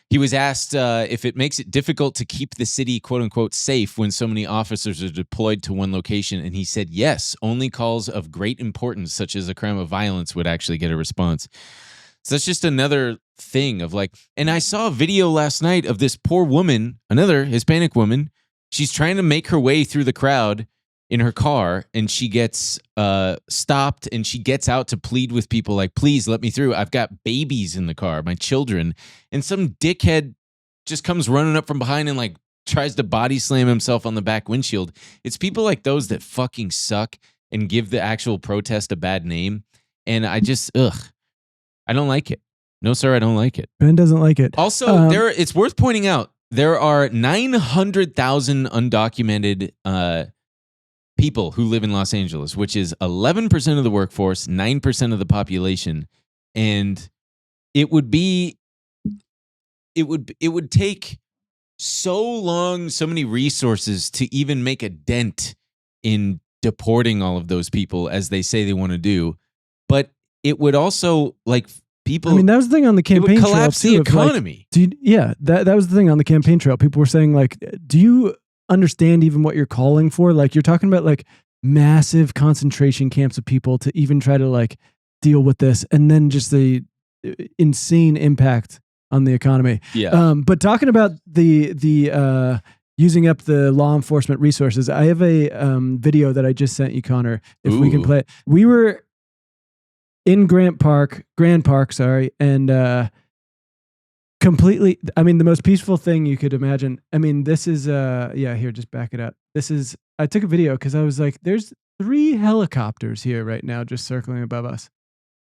He was asked if it makes it difficult to keep the city, quote unquote, safe when so many officers are deployed to one location. And he said, yes, only calls of great importance, such as a crime of violence, would actually get a response. So that's just another thing of like, and I saw a video last night of this poor woman, another Hispanic woman. She's trying to make her way through the crowd in her car, and she gets stopped, and she gets out to plead with people like, please let me through. I've got babies in the car, my children. And some dickhead just comes running up from behind and like tries to body slam himself on the back windshield. It's people like those that fucking suck and give the actual protest a bad name. And I just, I don't like it. No, sir, I don't like it. Ben doesn't like it. Also, it's worth pointing out, there are 900,000 undocumented people who live in Los Angeles, which is 11% of the workforce, 9% of the population. And it would take so long, so many resources to even make a dent in deporting all of those people as they say they want to do. But it would also, like, people, I mean, that was the thing on the campaign trail. Collapse the economy. That was the thing on the campaign trail. People were saying, like, do you understand even what you're calling for? Like, you're talking about like massive concentration camps of people to even try to like deal with this, and then just the insane impact on the economy. Yeah. But talking about the using up the law enforcement resources, I have a video that I just sent you, Connor. If we can play it. We were in Grand Park, and completely, I mean, the most peaceful thing you could imagine. I mean, this is, here, just back it up. I took a video because I was like, there's 3 helicopters here right now just circling above us.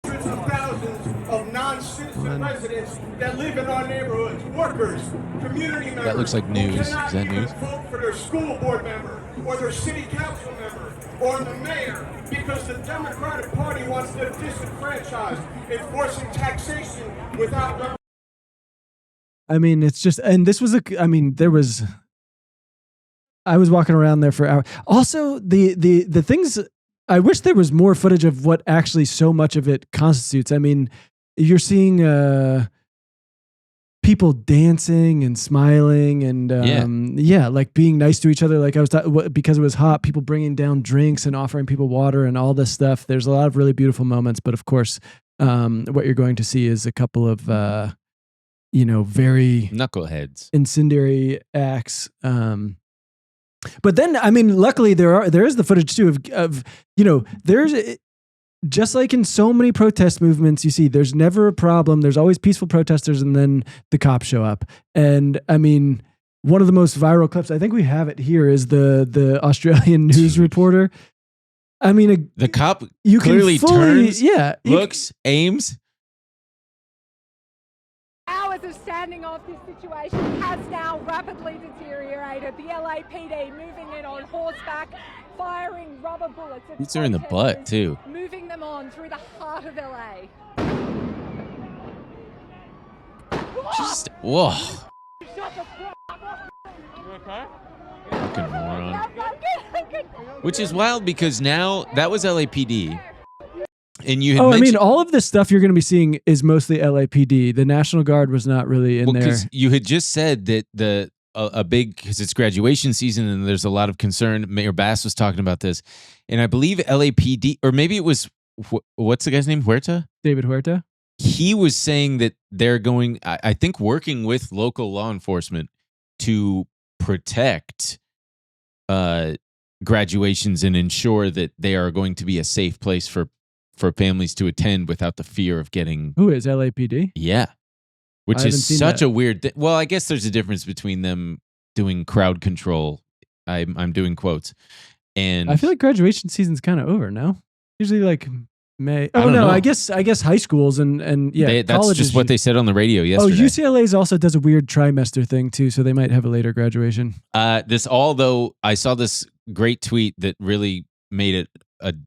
Hundreds of thousands of non-citizen residents that live in our neighborhoods, workers, community members. That looks like news. Is that news? Vote for their school board member or their city council member or the mayor because the Democratic Party wants them disenfranchised, enforcing taxation without. I mean, it's just, and this was there was I was walking around there for hours. Also, the things, I wish there was more footage of what actually so much of it constitutes. I mean, you're seeing people dancing and smiling and like being nice to each other. Like I was because it was hot, people bringing down drinks and offering people water and all this stuff. There's a lot of really beautiful moments, but of course, what you're going to see is a couple of very knuckleheads, incendiary acts. But then, I mean, luckily there is the footage too of there's just like in so many protest movements, you see there's never a problem. There's always peaceful protesters, and then the cops show up. And I mean, one of the most viral clips, I think we have it here, is the Australian news reporter. I mean, the cop you clearly can fully, turns, looks, aims. Hours of standing off this situation has now rapidly deteriorated. The LAPD moving in on horseback, firing rubber bullets at These are in the butt too. moving them on through the heart of LA. Just whoa. Shut the fuck up. You okay? Fucking moron. I'm good. Which is wild because now that was LAPD. And you had I mentioned, mean, all of this stuff you're going to be seeing is mostly LAPD. The National Guard was not really in there. Because you had just said that a big, because it's graduation season and there's a lot of concern. Mayor BAES was talking about this, and I believe LAPD, or maybe it was what's the guy's name, Huerta? David Huerta. He was saying that they're going, I think, working with local law enforcement to protect graduations and ensure that they are going to be a safe place for families to attend without the fear of getting. Who is LAPD? Yeah. Which is such a weird thing. Well, I guess there's a difference between them doing crowd control. I'm doing quotes. And I feel like graduation season's kind of over now. Usually like May. I Oh don't no, know. I guess high schools and yeah, that's colleges. just what they said on the radio yesterday. Oh, UCLA's also does a weird trimester thing too, so they might have a later graduation. Although I saw this great tweet that really made it an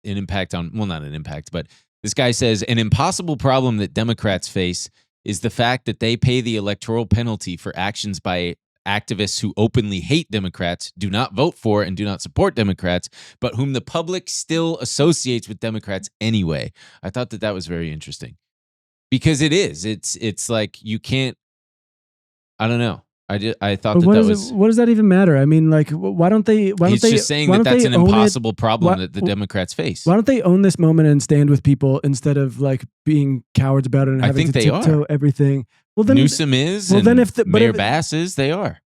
impact on, well, not an impact, but this guy says, an impossible problem that Democrats face is the fact that they pay the electoral penalty for actions by activists who openly hate Democrats, do not vote for and do not support Democrats, but whom the public still associates with Democrats anyway. I thought that was very interesting because it is. It's like you can't. I don't know. I thought But that was. what does that even matter? I mean, like, why don't they? He's just saying that's an impossible problem that the Democrats face. Why don't they own this moment and stand with people instead of like being cowards about it and having to tiptoe everything? Well, then Newsom is. Well, and then if Mayor BAES is, they are.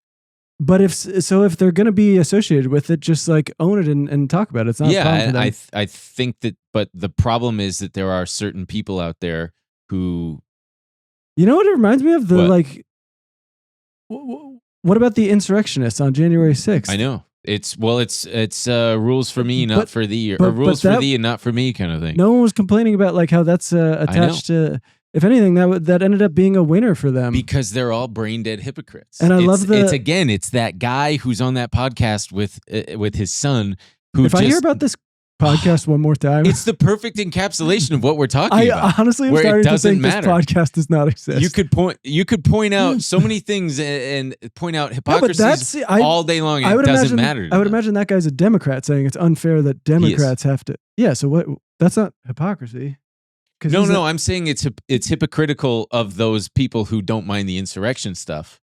But if they're going to be associated with it, just like own it and talk about it. It's not a problem for them. I think that. But the problem is that there are certain people out there who. You know what it reminds me of? What? Like. What about the insurrectionists on January 6th? I know. It's rules for me, not for thee, or rules for thee and not for me kind of thing. No one was complaining about like how that's attached to. If anything, that ended up being a winner for them because they're all brain dead hypocrites. And it's that guy who's on that podcast with his son. Who I hear about this podcast one more time, it's the perfect encapsulation of what we're talking about. I honestly am starting to think this podcast does not exist. You could point out so many things and point out hypocrisies all day long. And it doesn't matter. I would imagine that guy's a Democrat saying it's unfair that Democrats have to. Yeah. So what? That's not hypocrisy. No. I'm saying it's hypocritical of those people who don't mind the insurrection stuff.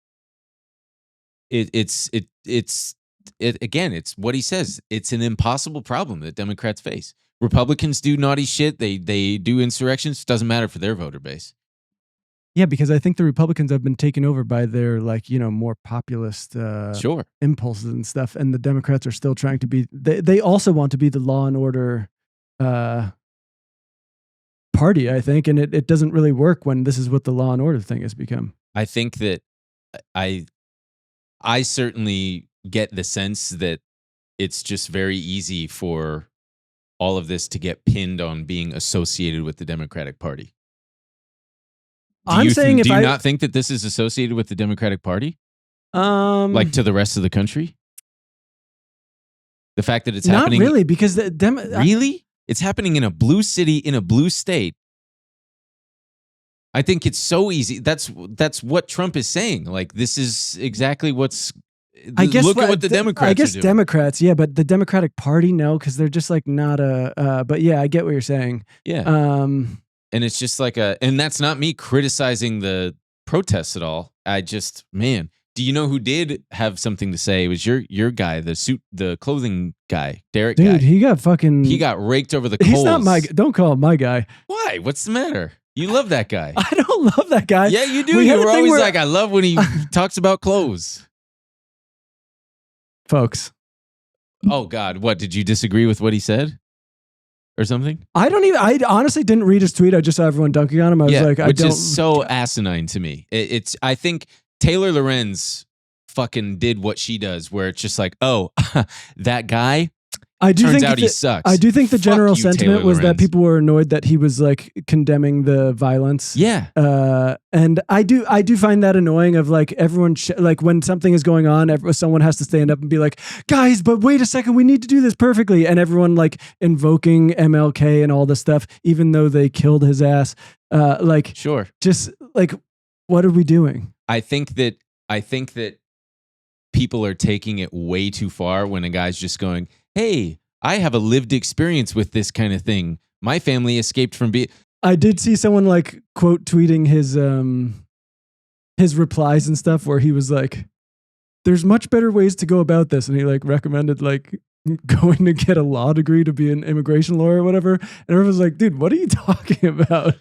Again, it's what he says. It's an impossible problem that Democrats face. Republicans do naughty shit. They do insurrections. Doesn't matter for their voter base. Yeah, because I think the Republicans have been taken over by their more populist impulses and stuff, and the Democrats are still trying to be. They also want to be the law and order party, I think, and it doesn't really work when this is what the law and order thing has become. I think that I certainly get the sense that it's just very easy for all of this to get pinned on being associated with the Democratic Party. Do you not think that this is associated with the Democratic Party? Like to the rest of the country? The fact that it's happening. Not really, because really? It's happening in a blue city, in a blue state. I think it's so easy. That's what Trump is saying. Like, this is exactly what's I guess look at what the Democrats I guess are doing. Democrats, yeah, but the Democratic Party, no, because they're just like not a. But yeah, I get what you're saying. Yeah. And it's just like and that's not me criticizing the protests at all. I just, man, do you know who did have something to say? It was your guy, the clothing guy, Derek Dude, guy. he got raked over the coals. He's not my. Don't call him my guy. Why? What's the matter? You love that guy. I don't love that guy. Yeah, you do. We You had a were thing always where- like, I love when he talks about clothes. Folks, Oh God, what, did you disagree with what he said? Or something? I honestly didn't read his tweet. I just saw everyone dunking on him. I was like, I which don't. is so asinine to me. I think Taylor Lorenz fucking did what she does, where it's just like, oh, that guy. I do Turns think out he sucks. I do think the Fuck general you, sentiment Taylor was that Lorenz. people were annoyed that he was like condemning the violence. Yeah. And I do find that annoying. Of like everyone, like when something is going on, someone has to stand up and be like, guys, but wait a second, we need to do this perfectly. And everyone like invoking MLK and all this stuff, even though they killed his ass. Like, Sure. just like, what are we doing? I think that people are taking it way too far when a guy's just going, hey, I have a lived experience with this kind of thing. My family escaped from I did see someone like quote tweeting his replies and stuff where he was like, there's much better ways to go about this. And he like recommended like going to get a law degree to be an immigration lawyer or whatever. And everyone was like, dude, what are you talking about?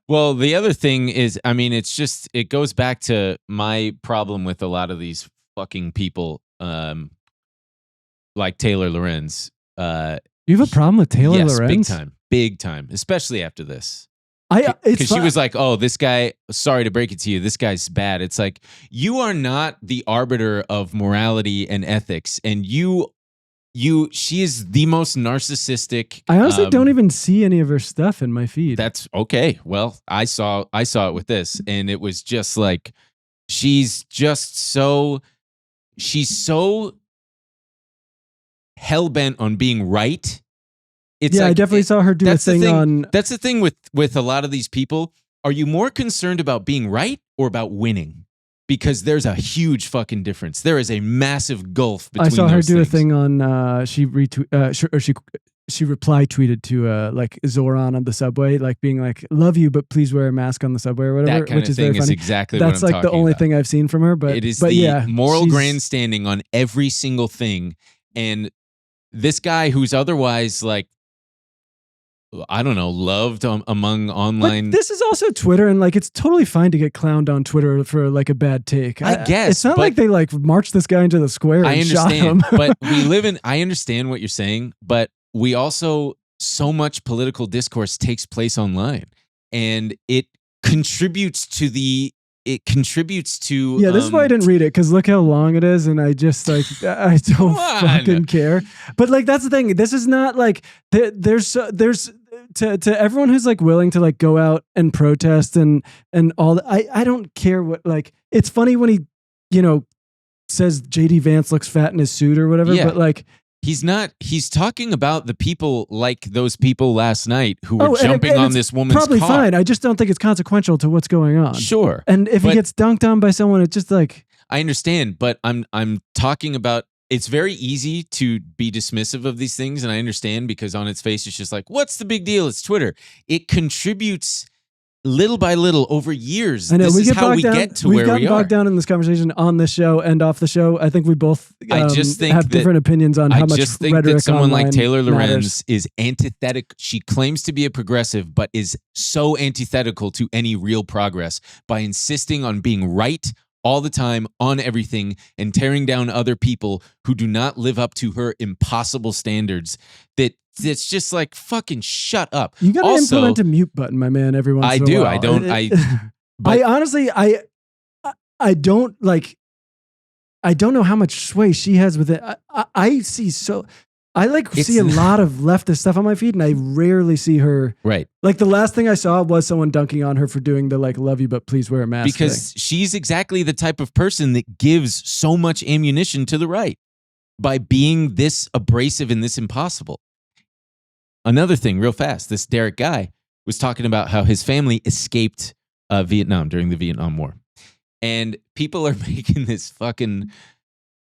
Well, the other thing is, I mean, it goes back to my problem with a lot of these fucking people, like Taylor Lorenz. You have a problem with Taylor Yes, Lorenz? big time, especially after this. It's Because she fu- was like, oh, this guy, sorry to break it to you, this guy's bad. It's like, you are not the arbiter of morality and ethics. And she is the most narcissistic. I honestly don't even see any of her stuff in my feed. That's okay. Well, I saw it with this, and it was just like, she's so hell-bent on being right. It's I definitely saw her do a that's the thing thing- on. That's the thing with a lot of these people. Are you more concerned about being right or about winning? Because there's a huge fucking difference. There is a massive gulf between I saw her those do a things. thing on. She reply tweeted to like Zoran on the subway, like being like, "Love you, but please wear a mask on the subway or whatever," That kind which of is thing very is funny. exactly That's what I'm like the talking only about. thing I've seen from her. But It is but the yeah, moral she's- grandstanding on every single thing. And this guy who's otherwise like, I don't know, loved among online. But this is also Twitter, and like it's totally fine to get clowned on Twitter for like a bad take. I guess, it's not but- like they like marched this guy into the square I and shot him. understand, but I understand what you're saying, but we also, so much political discourse takes place online, and it contributes to Yeah, this is why I didn't read it, because look how long it is, and I just like I don't Come on. fucking care. But like that's the thing. This is not like there's to everyone who's like willing to like go out and protest and all that. I don't care what, like, it's funny when he says JD Vance looks fat in his suit or whatever. Yeah. But like he's talking about the people like those people last night who were and jumping on it's this woman's probably car. fine. I just don't think it's consequential to what's going on. Sure. And if he But- gets dunked on by someone, it's just like. I understand, but I'm talking about, it's very easy to be dismissive of these things, and I understand, because on its face it's just like, what's the big deal? It's Twitter. It contributes little by little over years. I know This we is get how bogged we down. get to We've where gotten we are. bogged down in this conversation on this show and off the show. I think we both I just think have that- different opinions on how I much just think rhetoric that someone like online Taylor Lorenz matters. is antithetic. She claims to be a progressive, but is so antithetical to any real progress by insisting on being right all the time on everything and tearing down other people who do not live up to her impossible standards. It's just like, fucking shut up. You got to Also, implement a mute button, my man. Every once I in a do. while. I don't. I honestly, I don't like. I don't know how much sway she has with it. I see so. I see a lot of leftist stuff on my feed, and I rarely see her. Right. Like the last thing I saw was someone dunking on her for doing the like "love you, but please wear a mask" Because thing. she's exactly the type of person that gives so much ammunition to the right by being this abrasive and this impossible. Another thing, real fast, this Derek guy was talking about how his family escaped Vietnam during the Vietnam War. And people are making this fucking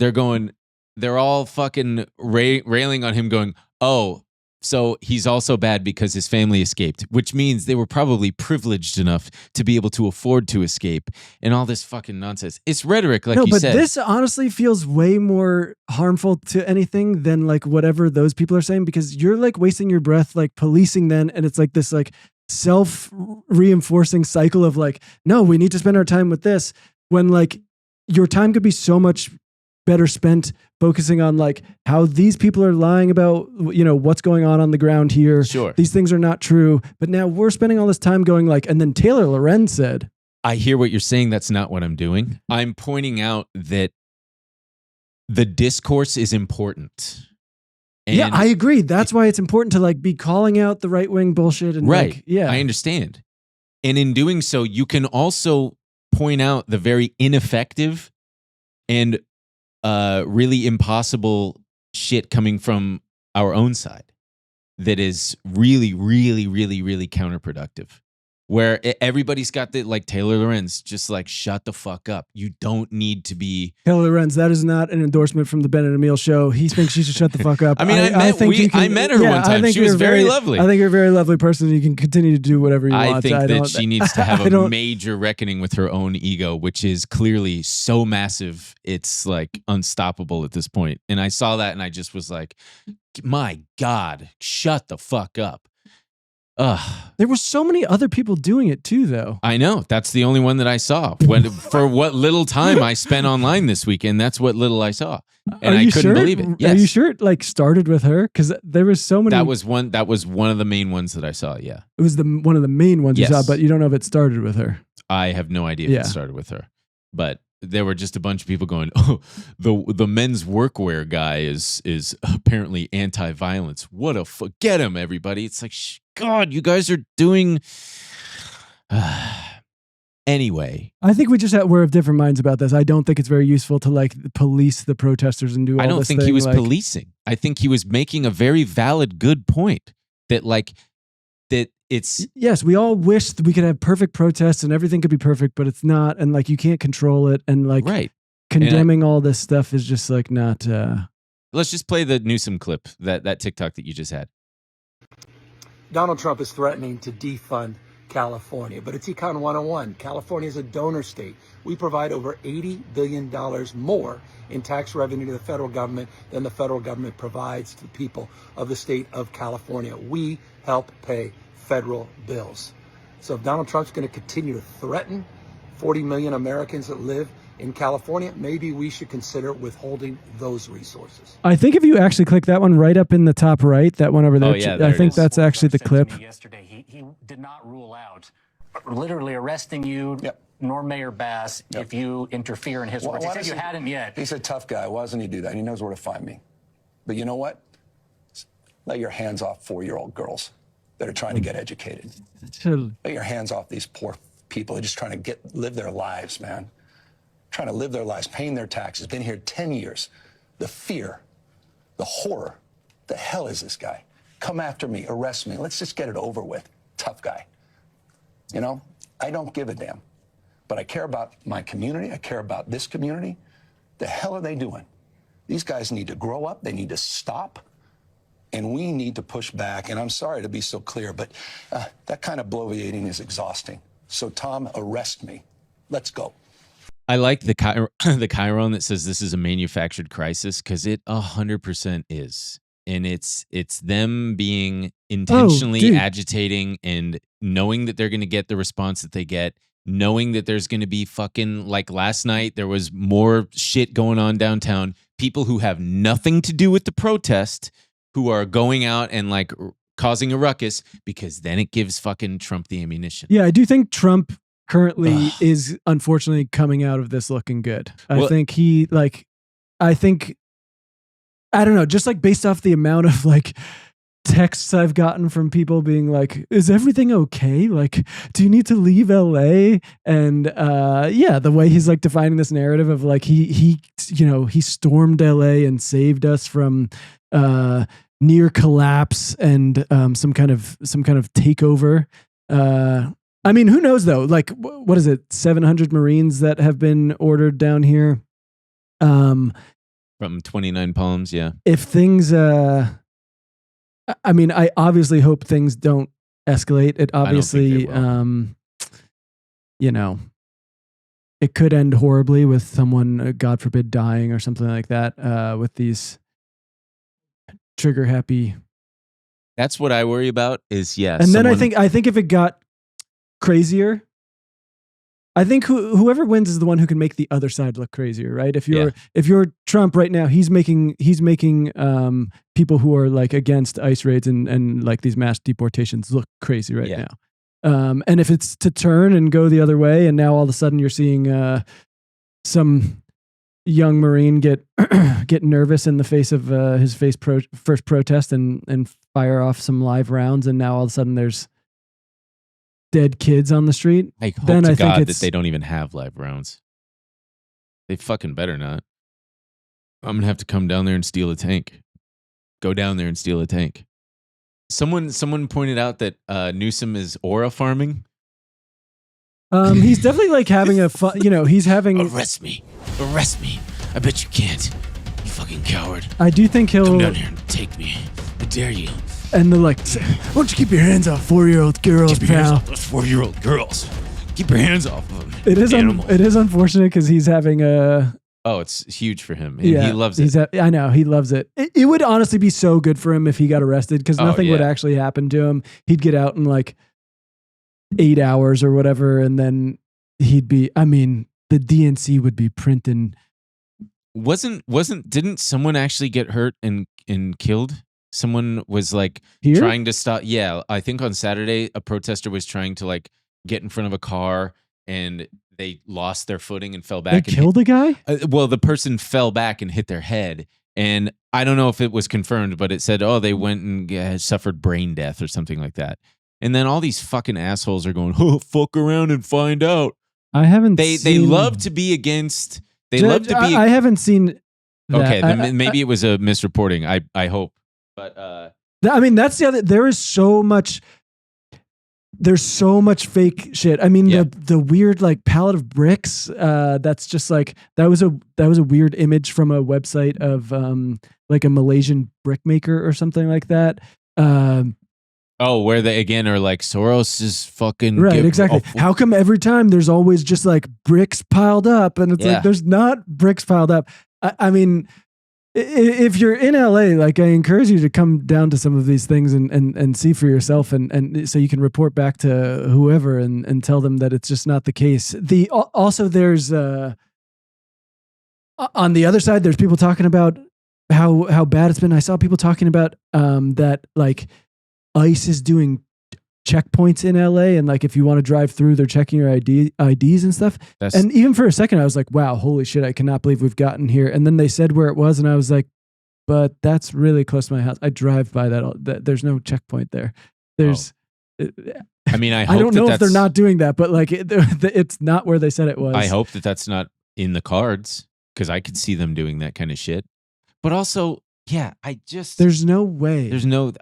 they're all fucking railing on him going, oh, so he's also bad because his family escaped, which means they were probably privileged enough to be able to afford to escape and all this fucking nonsense. It's rhetoric, like you said. No, but this honestly feels way more harmful to anything than like whatever those people are saying, because you're like wasting your breath, like policing then. And it's like this like self-reinforcing cycle of like, no, we need to spend our time with this, when like your time could be so much better spent focusing on like how these people are lying about, you know, what's going on the ground here. Sure. These things are not true. But now we're spending all this time going like, and then Taylor Lorenz said, I hear what you're saying. That's not what I'm doing. I'm pointing out that the discourse is important. And yeah, I agree. That's why it's important to like be calling out the right-wing bullshit. And right. Like, yeah, I understand. And in doing so, you can also point out the very ineffective and really impossible shit coming from our own side that is really, really, really, really counterproductive. Where everybody's got the, like Taylor Lorenz, just like, shut the fuck up. You don't need to be. Taylor Lorenz, that is not an endorsement from the Ben and Emil show. He thinks she should shut the fuck up. I mean, I met her one time. She was very lovely. I think you're a very lovely person. You can continue to do whatever you want. I think that she needs to have a major reckoning with her own ego, which is clearly so massive. It's like unstoppable at this point. And I saw that and I just was like, my God, shut the fuck up. There were so many other people doing it too, though. I know. That's the only one that I saw. For what little time I spent online this weekend, that's what little I saw. And I couldn't believe it. Yes. Are you sure it like started with her? Because there was so many. That was one of the main ones that I saw, yeah. It was one of the main ones you saw, but you don't know if it started with her. I have no idea if it started with her. But there were just a bunch of people going, oh, the men's workwear guy is apparently anti-violence. What get him, everybody. It's like, God, you guys are doing... Anyway. I think we're of different minds about this. I don't think it's very useful to like police the protesters and do all this. I don't think he was policing. I think he was making a very valid, good point that like, that it's... Yes, we all wish that we could have perfect protests and everything could be perfect, but it's not. And like, you can't control it. And like condemning all this stuff is just like not... Let's just play the Newsom clip, that TikTok that you just had. Donald Trump is threatening to defund California, but it's Econ 101. California is a donor state. We provide over $80 billion more in tax revenue to the federal government than the federal government provides to the people of the state of California. We help pay federal bills. So if Donald Trump's going to continue to threaten 40 million Americans that live in California, maybe we should consider withholding those resources. I think if you actually click that one right up in the top right, that one over there, I think that's actually the clip. Yesterday, he did not rule out literally arresting you, nor Mayor Bass, if you interfere in his work. He said you hadn't yet. He's a tough guy. Why doesn't he do that? He knows where to find me. But you know what? Let your hands off 4-year-old girls that are trying to get educated. Let your hands off these poor people. They're just trying to live their lives, man. Trying to live their lives, paying their taxes, been here 10 years. The fear, the horror, the hell is this guy? Come after me, arrest me. Let's just get it over with. Tough guy. You know, I don't give a damn. But I care about my community. I care about this community. The hell are they doing? These guys need to grow up. They need to stop. And we need to push back. And I'm sorry to be so clear, but that kind of bloviating is exhausting. So, Tom, arrest me. Let's go. I like the chyron that says this is a manufactured crisis, because it 100% is. And it's them being intentionally agitating and knowing that they're going to get the response that they get, knowing that there's going to be fucking, like last night, there was more shit going on downtown. People who have nothing to do with the protest who are going out and like causing a ruckus, because then it gives fucking Trump the ammunition. Yeah, I do think Trump currently is unfortunately coming out of this looking good. I don't know, just like based off the amount of like texts I've gotten from people being like, is everything okay? Like, do you need to leave LA? And the way he's like defining this narrative of like, he stormed LA and saved us from near collapse and some kind of takeover. I mean, who knows though? Like, what is it? 700 Marines that have been ordered down here. From 29 Palms, yeah. If things, I mean, I obviously hope things don't escalate. It obviously, you know, it could end horribly with someone, God forbid, dying or something like that. With these trigger happy. That's what I worry about. Is and then I think if it got crazier, I think whoever wins is the one who can make the other side look crazier, right? If you're Trump right now, he's making people who are like against ICE raids and like these mass deportations look crazy right now. And if it's to turn and go the other way, and now all of a sudden you're seeing some young Marine get nervous in the face of his first protest and fire off some live rounds, and now all of a sudden there's dead kids on the street. I hope to God that they don't even have live rounds. They fucking better not. I'm gonna have to come down there and steal a tank. Go down there and steal a tank. Someone pointed out that Newsom is aura farming. He's definitely like having a fun, he's having... Arrest me. I bet you can't. You fucking coward. I do think he'll... Come down here and take me. I dare you. And they're like, why don't you keep your hands off 4-year-old girls, pal? 4-year-old girls. Keep your hands off of them. It is unfortunate because he's having a... Oh, it's huge for him. He loves it. I know, he loves it. It would honestly be so good for him if he got arrested because nothing would actually happen to him. He'd get out in like 8 hours or whatever, and then he'd be, I mean, the DNC would be printing. Didn't someone actually get hurt and killed? Someone was like trying to stop. Yeah, I think on Saturday, a protester was trying to like get in front of a car and they lost their footing and fell back. They killed a guy? Well, the person fell back and hit their head. And I don't know if it was confirmed, but it said, they went and suffered brain death or something like that. And then all these fucking assholes are going, fuck around and find out. I haven't They love to be against. I haven't seen that. Okay, then maybe it was a misreporting. I hope. But I mean, that's the other. There's so much fake shit. I mean, the weird like pallet of bricks. That's just like that was a weird image from a website of like a Malaysian brick maker or something like that. Where they again are like Soros is fucking right. Exactly. How come every time there's always just like bricks piled up, and it's like there's not bricks piled up. I mean, if you're in LA, like I encourage you to come down to some of these things and see for yourself, and so you can report back to whoever and tell them that it's just not the case. Also there's on the other side, there's people talking about how bad it's been. I saw people talking about that like ICE is doing checkpoints in LA, and like if you want to drive through, they're checking your IDs and stuff. And even for a second, I was like, "Wow, holy shit! I cannot believe we've gotten here." And then they said where it was, and I was like, "But that's really close to my house. I drive by that. There's no checkpoint there. There's." I mean, I don't know if they're not doing that, but like it's not where they said it was. I hope that that's not in the cards because I could see them doing that kind of shit. But also, there's no way. There's no.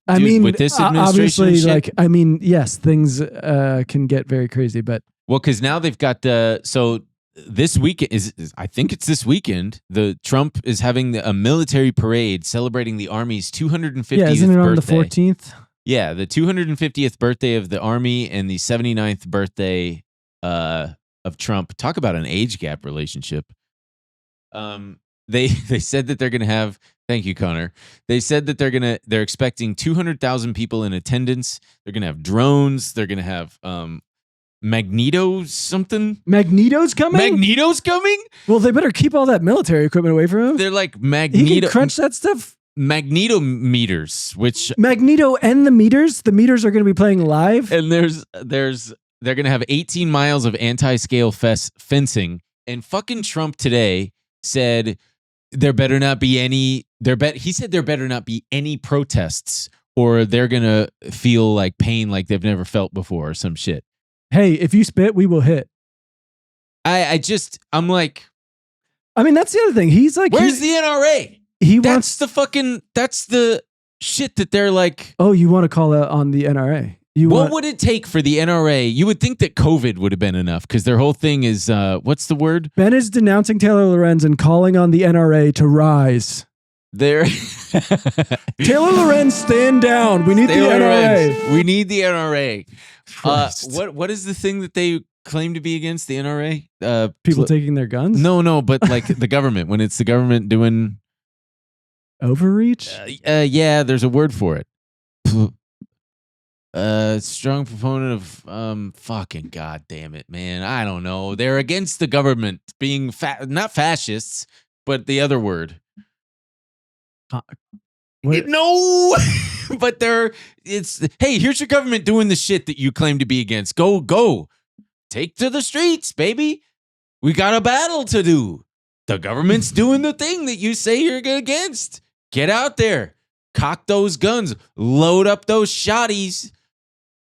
I mean, with this administration, obviously, like, I mean, yes, things can get very crazy, but because now they've got so this weekend is I think it's this weekend. The Trump is having a military parade celebrating the Army's 250th birthday. Yeah, isn't it on the 14th? Yeah, the 250th birthday of the Army and the 79th birthday of Trump. Talk about an age gap relationship. They said that they're going to have. Thank you, Connor. They said that they're expecting 200,000 people in attendance. They're going to have drones. They're going to have something. Magneto's coming? Magneto's coming? Well, they better keep all that military equipment away from him. They're like He can crunch that stuff. Magneto meters, which Magneto and the meters are going to be playing live. And they're going to have 18 miles of anti-scale fencing. And fucking Trump today said there better not be any. He said there better not be any protests, or they're gonna feel like pain like they've never felt before, or some shit. Hey, if you spit, we will hit. I'm like, I mean, that's the other thing. He's like, where's the NRA? That's the shit that they're like. Oh, you want to call out on the NRA? What would it take for the NRA? You would think that COVID would have been enough because their whole thing is, what's the word? Ben is denouncing Taylor Lorenz and calling on the NRA to rise. Taylor Lorenz, stand down. We need the NRA. We need the NRA. What is the thing that they claim to be against the NRA? People taking their guns? No, but like the government, when it's the government doing overreach? Yeah, there's a word for it. Strong proponent of fucking goddamn it, man. I don't know. They're against the government being not fascists, but the other word. No, but hey, here's your government doing the shit that you claim to be against. Go. Take to the streets, baby. We got a battle to do. The government's doing the thing that you say you're against. Get out there. Cock those guns. Load up those shotties.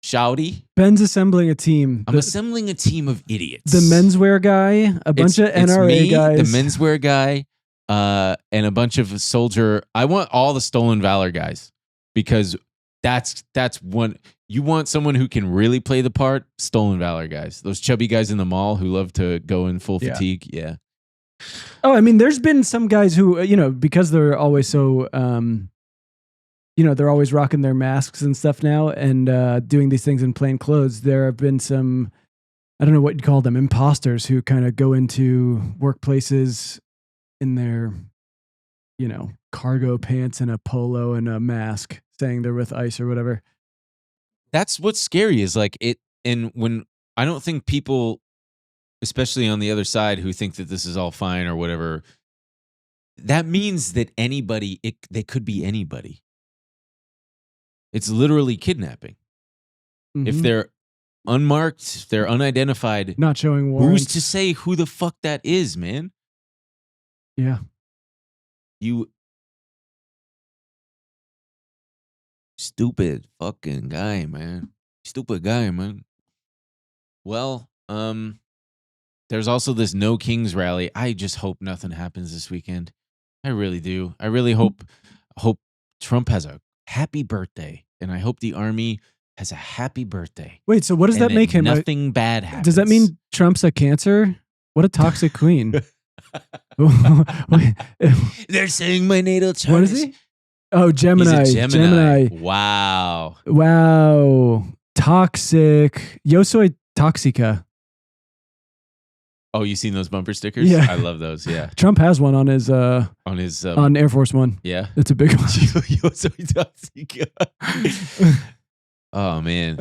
Shouty. Ben's assembling a team. I'm assembling a team of idiots. The menswear guy, a bunch of NRA guys. The menswear guy, and a bunch of soldier. I want all the stolen valor guys because that's one. You want someone who can really play the part. Stolen valor guys. Those chubby guys in the mall who love to go in full fatigue. Yeah. Oh, I mean, there's been some guys who, because they're always so. They're always rocking their masks and stuff now and doing these things in plain clothes. There have been some, I don't know what you call them, imposters who kind of go into workplaces in their, cargo pants and a polo and a mask saying they're with ICE or whatever. That's what's scary is like it. And when I don't think people, especially on the other side who think that this is all fine or whatever, that means that anybody, they could be anybody. It's literally kidnapping. Mm-hmm. If they're unmarked, if they're unidentified, not showing warrants. Who's to say who the fuck that is, man? Yeah. You stupid fucking guy, man. Stupid guy, man. Well, there's also this No Kings rally. I just hope nothing happens this weekend. I really do. I really hope Trump has a happy birthday, and I hope the army has a happy birthday. Wait, so what does that make him? Nothing bad happens. Does that mean Trump's a Cancer? What a toxic queen. They're saying my natal chart. What is he? Oh, Gemini. He's a Gemini. Wow. Toxic. Yo soy toxica. Oh, you seen those bumper stickers? Yeah. I love those. Yeah. Trump has one on his on Air Force One. Yeah. It's a big one. Yo soy toxica. Oh man.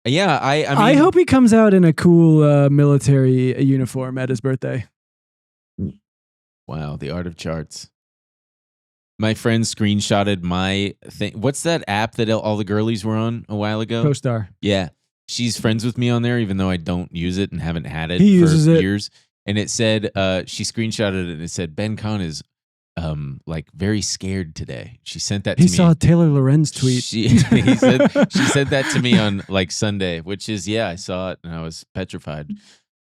Yeah, I mean, I hope he comes out in a cool military uniform at his birthday. Wow, the art of charts. My friend screenshotted my thing. What's that app that all the girlies were on a while ago? CoStar. Yeah. She's friends with me on there, even though I don't use it and haven't had it for years. And it said, she screenshotted it and it said, Ben Kahn is like very scared today. She sent that to me. He saw a Taylor Lorenz tweet. She said that to me on like Sunday, which is, I saw it and I was petrified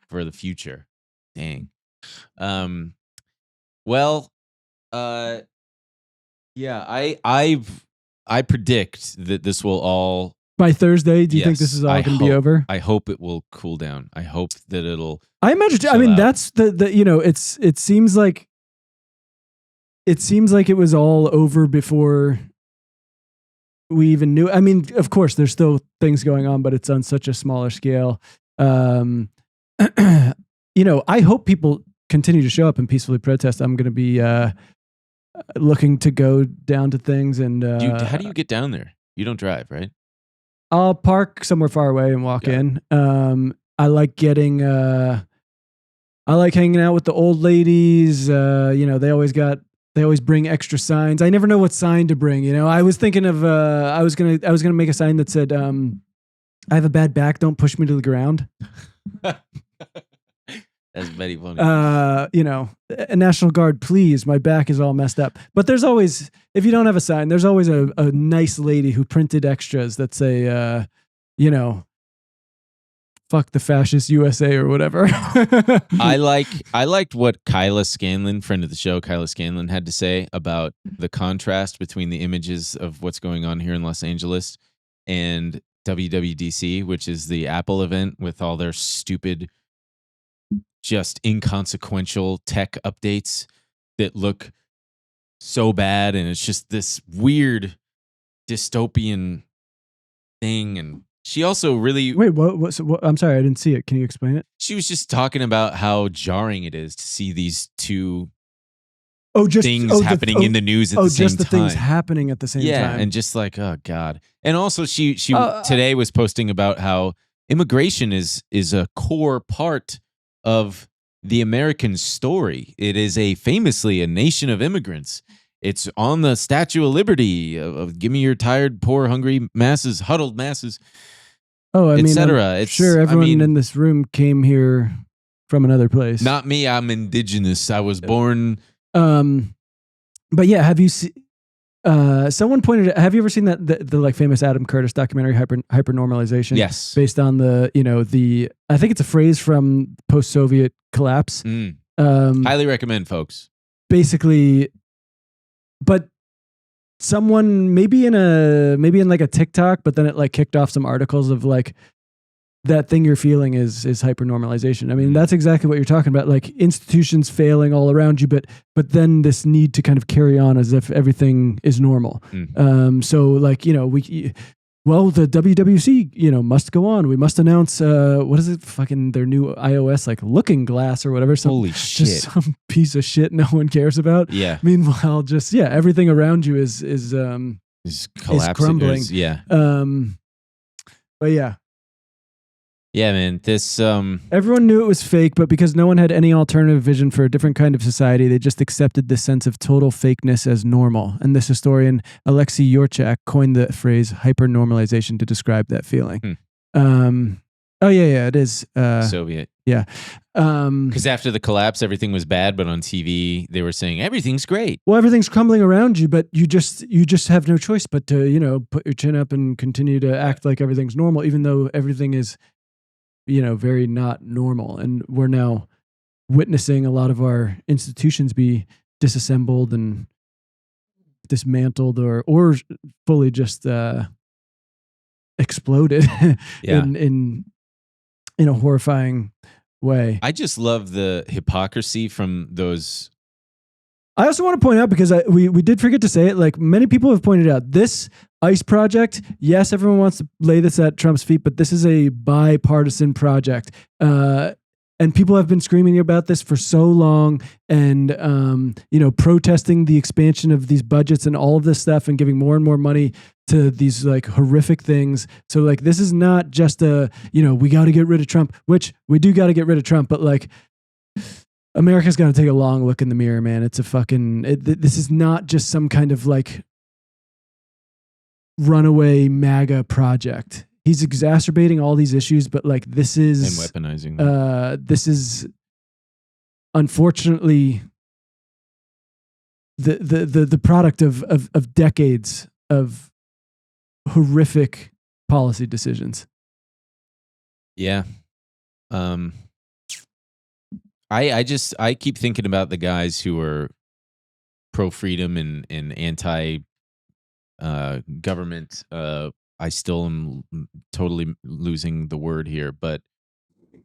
for the future. Dang. I predict that this will all by Thursday. Do you think this is all going to be over? I hope it will cool down. I hope that it'll. I imagine. I mean, that's the it seems like it was all over before we even knew. I mean, of course, there's still things going on, but it's on such a smaller scale. I hope people continue to show up and peacefully protest. I'm going to be looking to go down to things and. How do you get down there? You don't drive, right? I'll park somewhere far away and walk in. I like getting. I like hanging out with the old ladies. They always bring extra signs. I never know what sign to bring. I was thinking of. I was gonna make a sign that said, "I have a bad back. Don't push me to the ground." That's very funny. A National Guard, please. My back is all messed up. But there's always, if you don't have a sign, there's always a nice lady who printed extras that say, fuck the fascist USA or whatever. I liked what Kyla Scanlon, friend of the show, Kyla Scanlon, had to say about the contrast between the images of what's going on here in Los Angeles and WWDC, which is the Apple event with all their stupid, just inconsequential tech updates that look so bad, and it's just this weird dystopian thing. And she also really wait. What? I'm sorry, I didn't see it. Can you explain it? She was just talking about how jarring it is to see these two things happening in the news at the same time. Just the things happening at the same time. Yeah, and just like, oh God. And also she today was posting about how immigration is a core part of the American story. It is famously a nation of immigrants. It's on the Statue of Liberty of give me your tired, poor, hungry masses, huddled masses, etc. I'm sure everyone in this room came here from another place. Not me. I'm indigenous. I was born. But yeah, have you seen? Someone pointed out, have you ever seen the like famous Adam Curtis documentary Hypernormalization? Yes. Based on the I think it's a phrase from post-Soviet collapse. Highly recommend, folks. Basically, but someone maybe in like a TikTok, but then it like kicked off some articles of like that thing you're feeling is hypernormalization. I mean, that's exactly what you're talking about. Like institutions failing all around you, but then this need to kind of carry on as if everything is normal. So like, the WWDC, must go on. We must announce, what is it? Fucking their new iOS, like Looking Glass or whatever. Holy shit. Just some piece of shit no one cares about. Yeah. Meanwhile, just, everything around you is collapsing. is crumbling. But yeah. Yeah, man. This everyone knew it was fake, but because no one had any alternative vision for a different kind of society, they just accepted this sense of total fakeness as normal. And this historian Alexei Yorchak coined the phrase hypernormalization to describe that feeling. It is Soviet. Yeah. Because after the collapse, everything was bad, but on TV they were saying everything's great. Well, everything's crumbling around you, but you just have no choice but to put your chin up and continue to act like everything's normal, even though everything is very not normal. And we're now witnessing a lot of our institutions be disassembled and dismantled or fully just exploded in a horrifying way. I just love the hypocrisy from those. I also want to point out, because we did forget to say it, like many people have pointed out, this ICE project, yes, everyone wants to lay this at Trump's feet, but this is a bipartisan project. And people have been screaming about this for so long and, protesting the expansion of these budgets and all of this stuff and giving more and more money to these like horrific things. So like, this is not just we got to get rid of Trump, which we do got to get rid of Trump, but like, America's got to take a long look in the mirror, man. It's a this is not just some kind of like runaway MAGA project. He's exacerbating all these issues, but like this is and weaponizing them. This is unfortunately the product of decades of horrific policy decisions. Yeah. I keep thinking about the guys who are pro freedom and anti government. I still am totally losing the word here, but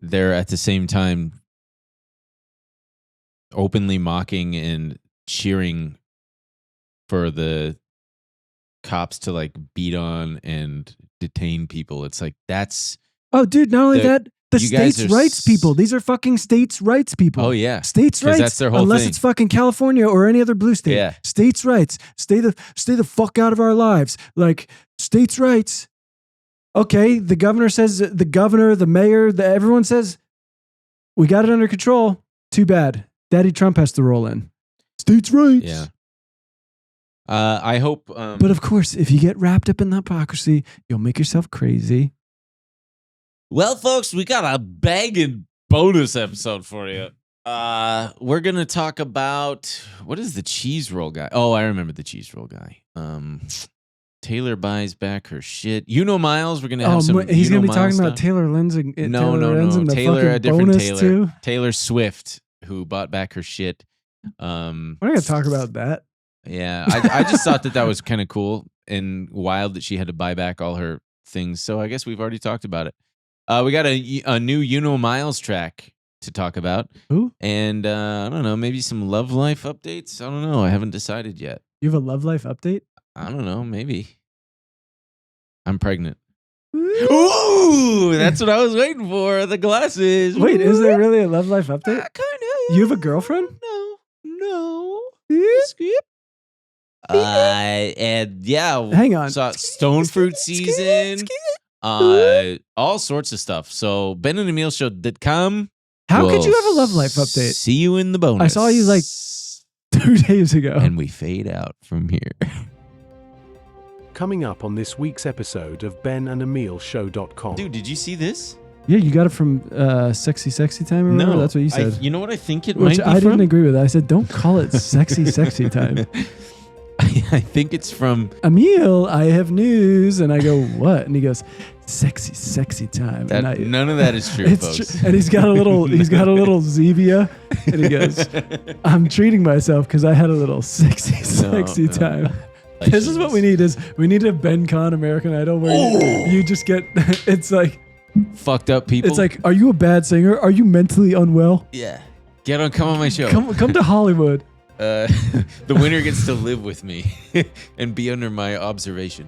they're at the same time openly mocking and cheering for the cops to like beat on and detain people. It's like that's dude. Not only that. The states' rights people. These are fucking states' rights people. Oh, yeah. States' rights. That's their whole unless thing. It's fucking California or any other blue state. Yeah. States' rights. Stay the fuck out of our lives. Like, states' rights. Okay, the governor says, the mayor, everyone says, we got it under control. Too bad. Daddy Trump has to roll in. States' rights. Yeah. I hope. But of course, if you get wrapped up in the hypocrisy, you'll make yourself crazy. Well, folks, we got a banging bonus episode for you. We're going to talk about, what is the cheese roll guy? Oh, I remember the cheese roll guy. Taylor buys back her shit. Miles, we're going to have some. He's going to be talking about Taylor Lenz and No. Taylor, a different Taylor. Too? Taylor Swift, who bought back her shit. We're going to talk about that. Yeah, I just thought that was kind of cool and wild that she had to buy back all her things. So I guess we've already talked about it. We got a new Miles track to talk about. Who? And I don't know, maybe some love life updates. I don't know. I haven't decided yet. You have a love life update? I don't know. Maybe. I'm pregnant. Ooh, that's what I was waiting for. The glasses. Wait, is there really a love life update? Kind of. You have a girlfriend? No. And yeah. Hang on. So Stone Fruit season. All sorts of stuff. So BenandEmilShow.com. How could you have a love life update? See you in the bonus. I saw you like 2 days ago. And we fade out from here. Coming up on this week's episode of BenandEmilShow.com. Dude, did you see this? Yeah, you got it from Sexy Time or whatever? No, That's what you said. you know what I think it Which might be I from? didn't agree with. I said, don't call it Sexy Time. I think it's from Emil, I have news. And I go, what? And he goes, Sexy Time. that, And none of that is true, folks. And he's got a little Zevia. And he goes, I'm treating myself because I had a little sexy time. This is what we need. We need a Ben Con American Idol where you just get, it's like fucked up people. It's like, are you a bad singer? Are you mentally unwell? Yeah. Come on my show. Come to Hollywood. The winner gets to live with me and be under my observation.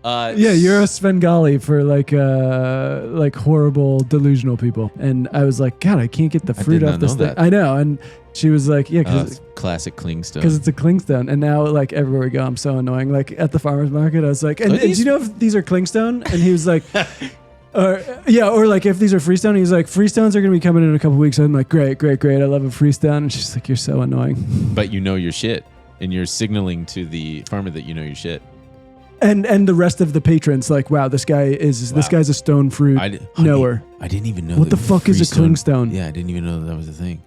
Yeah, you're a Svengali for like horrible delusional people. And I was like, God, I can't get the fruit off this thing. I know. And she was like, yeah, because classic clingstone. Because it's a clingstone. And now like everywhere we go, I'm so annoying. Like at the farmer's market, I was like, and do you know if these are clingstone? And he was like, or like if these are freestone, he's like, freestones are going to be coming in a couple weeks. I'm like, great. I love a freestone. And she's like, you're so annoying. But you know your shit. And you're signaling to the farmer that you know your shit. And the rest of the patrons, like, wow, this guy's a stone fruit knower. I didn't even know. What the fuck is a clingstone? Yeah, I didn't even know that was a thing.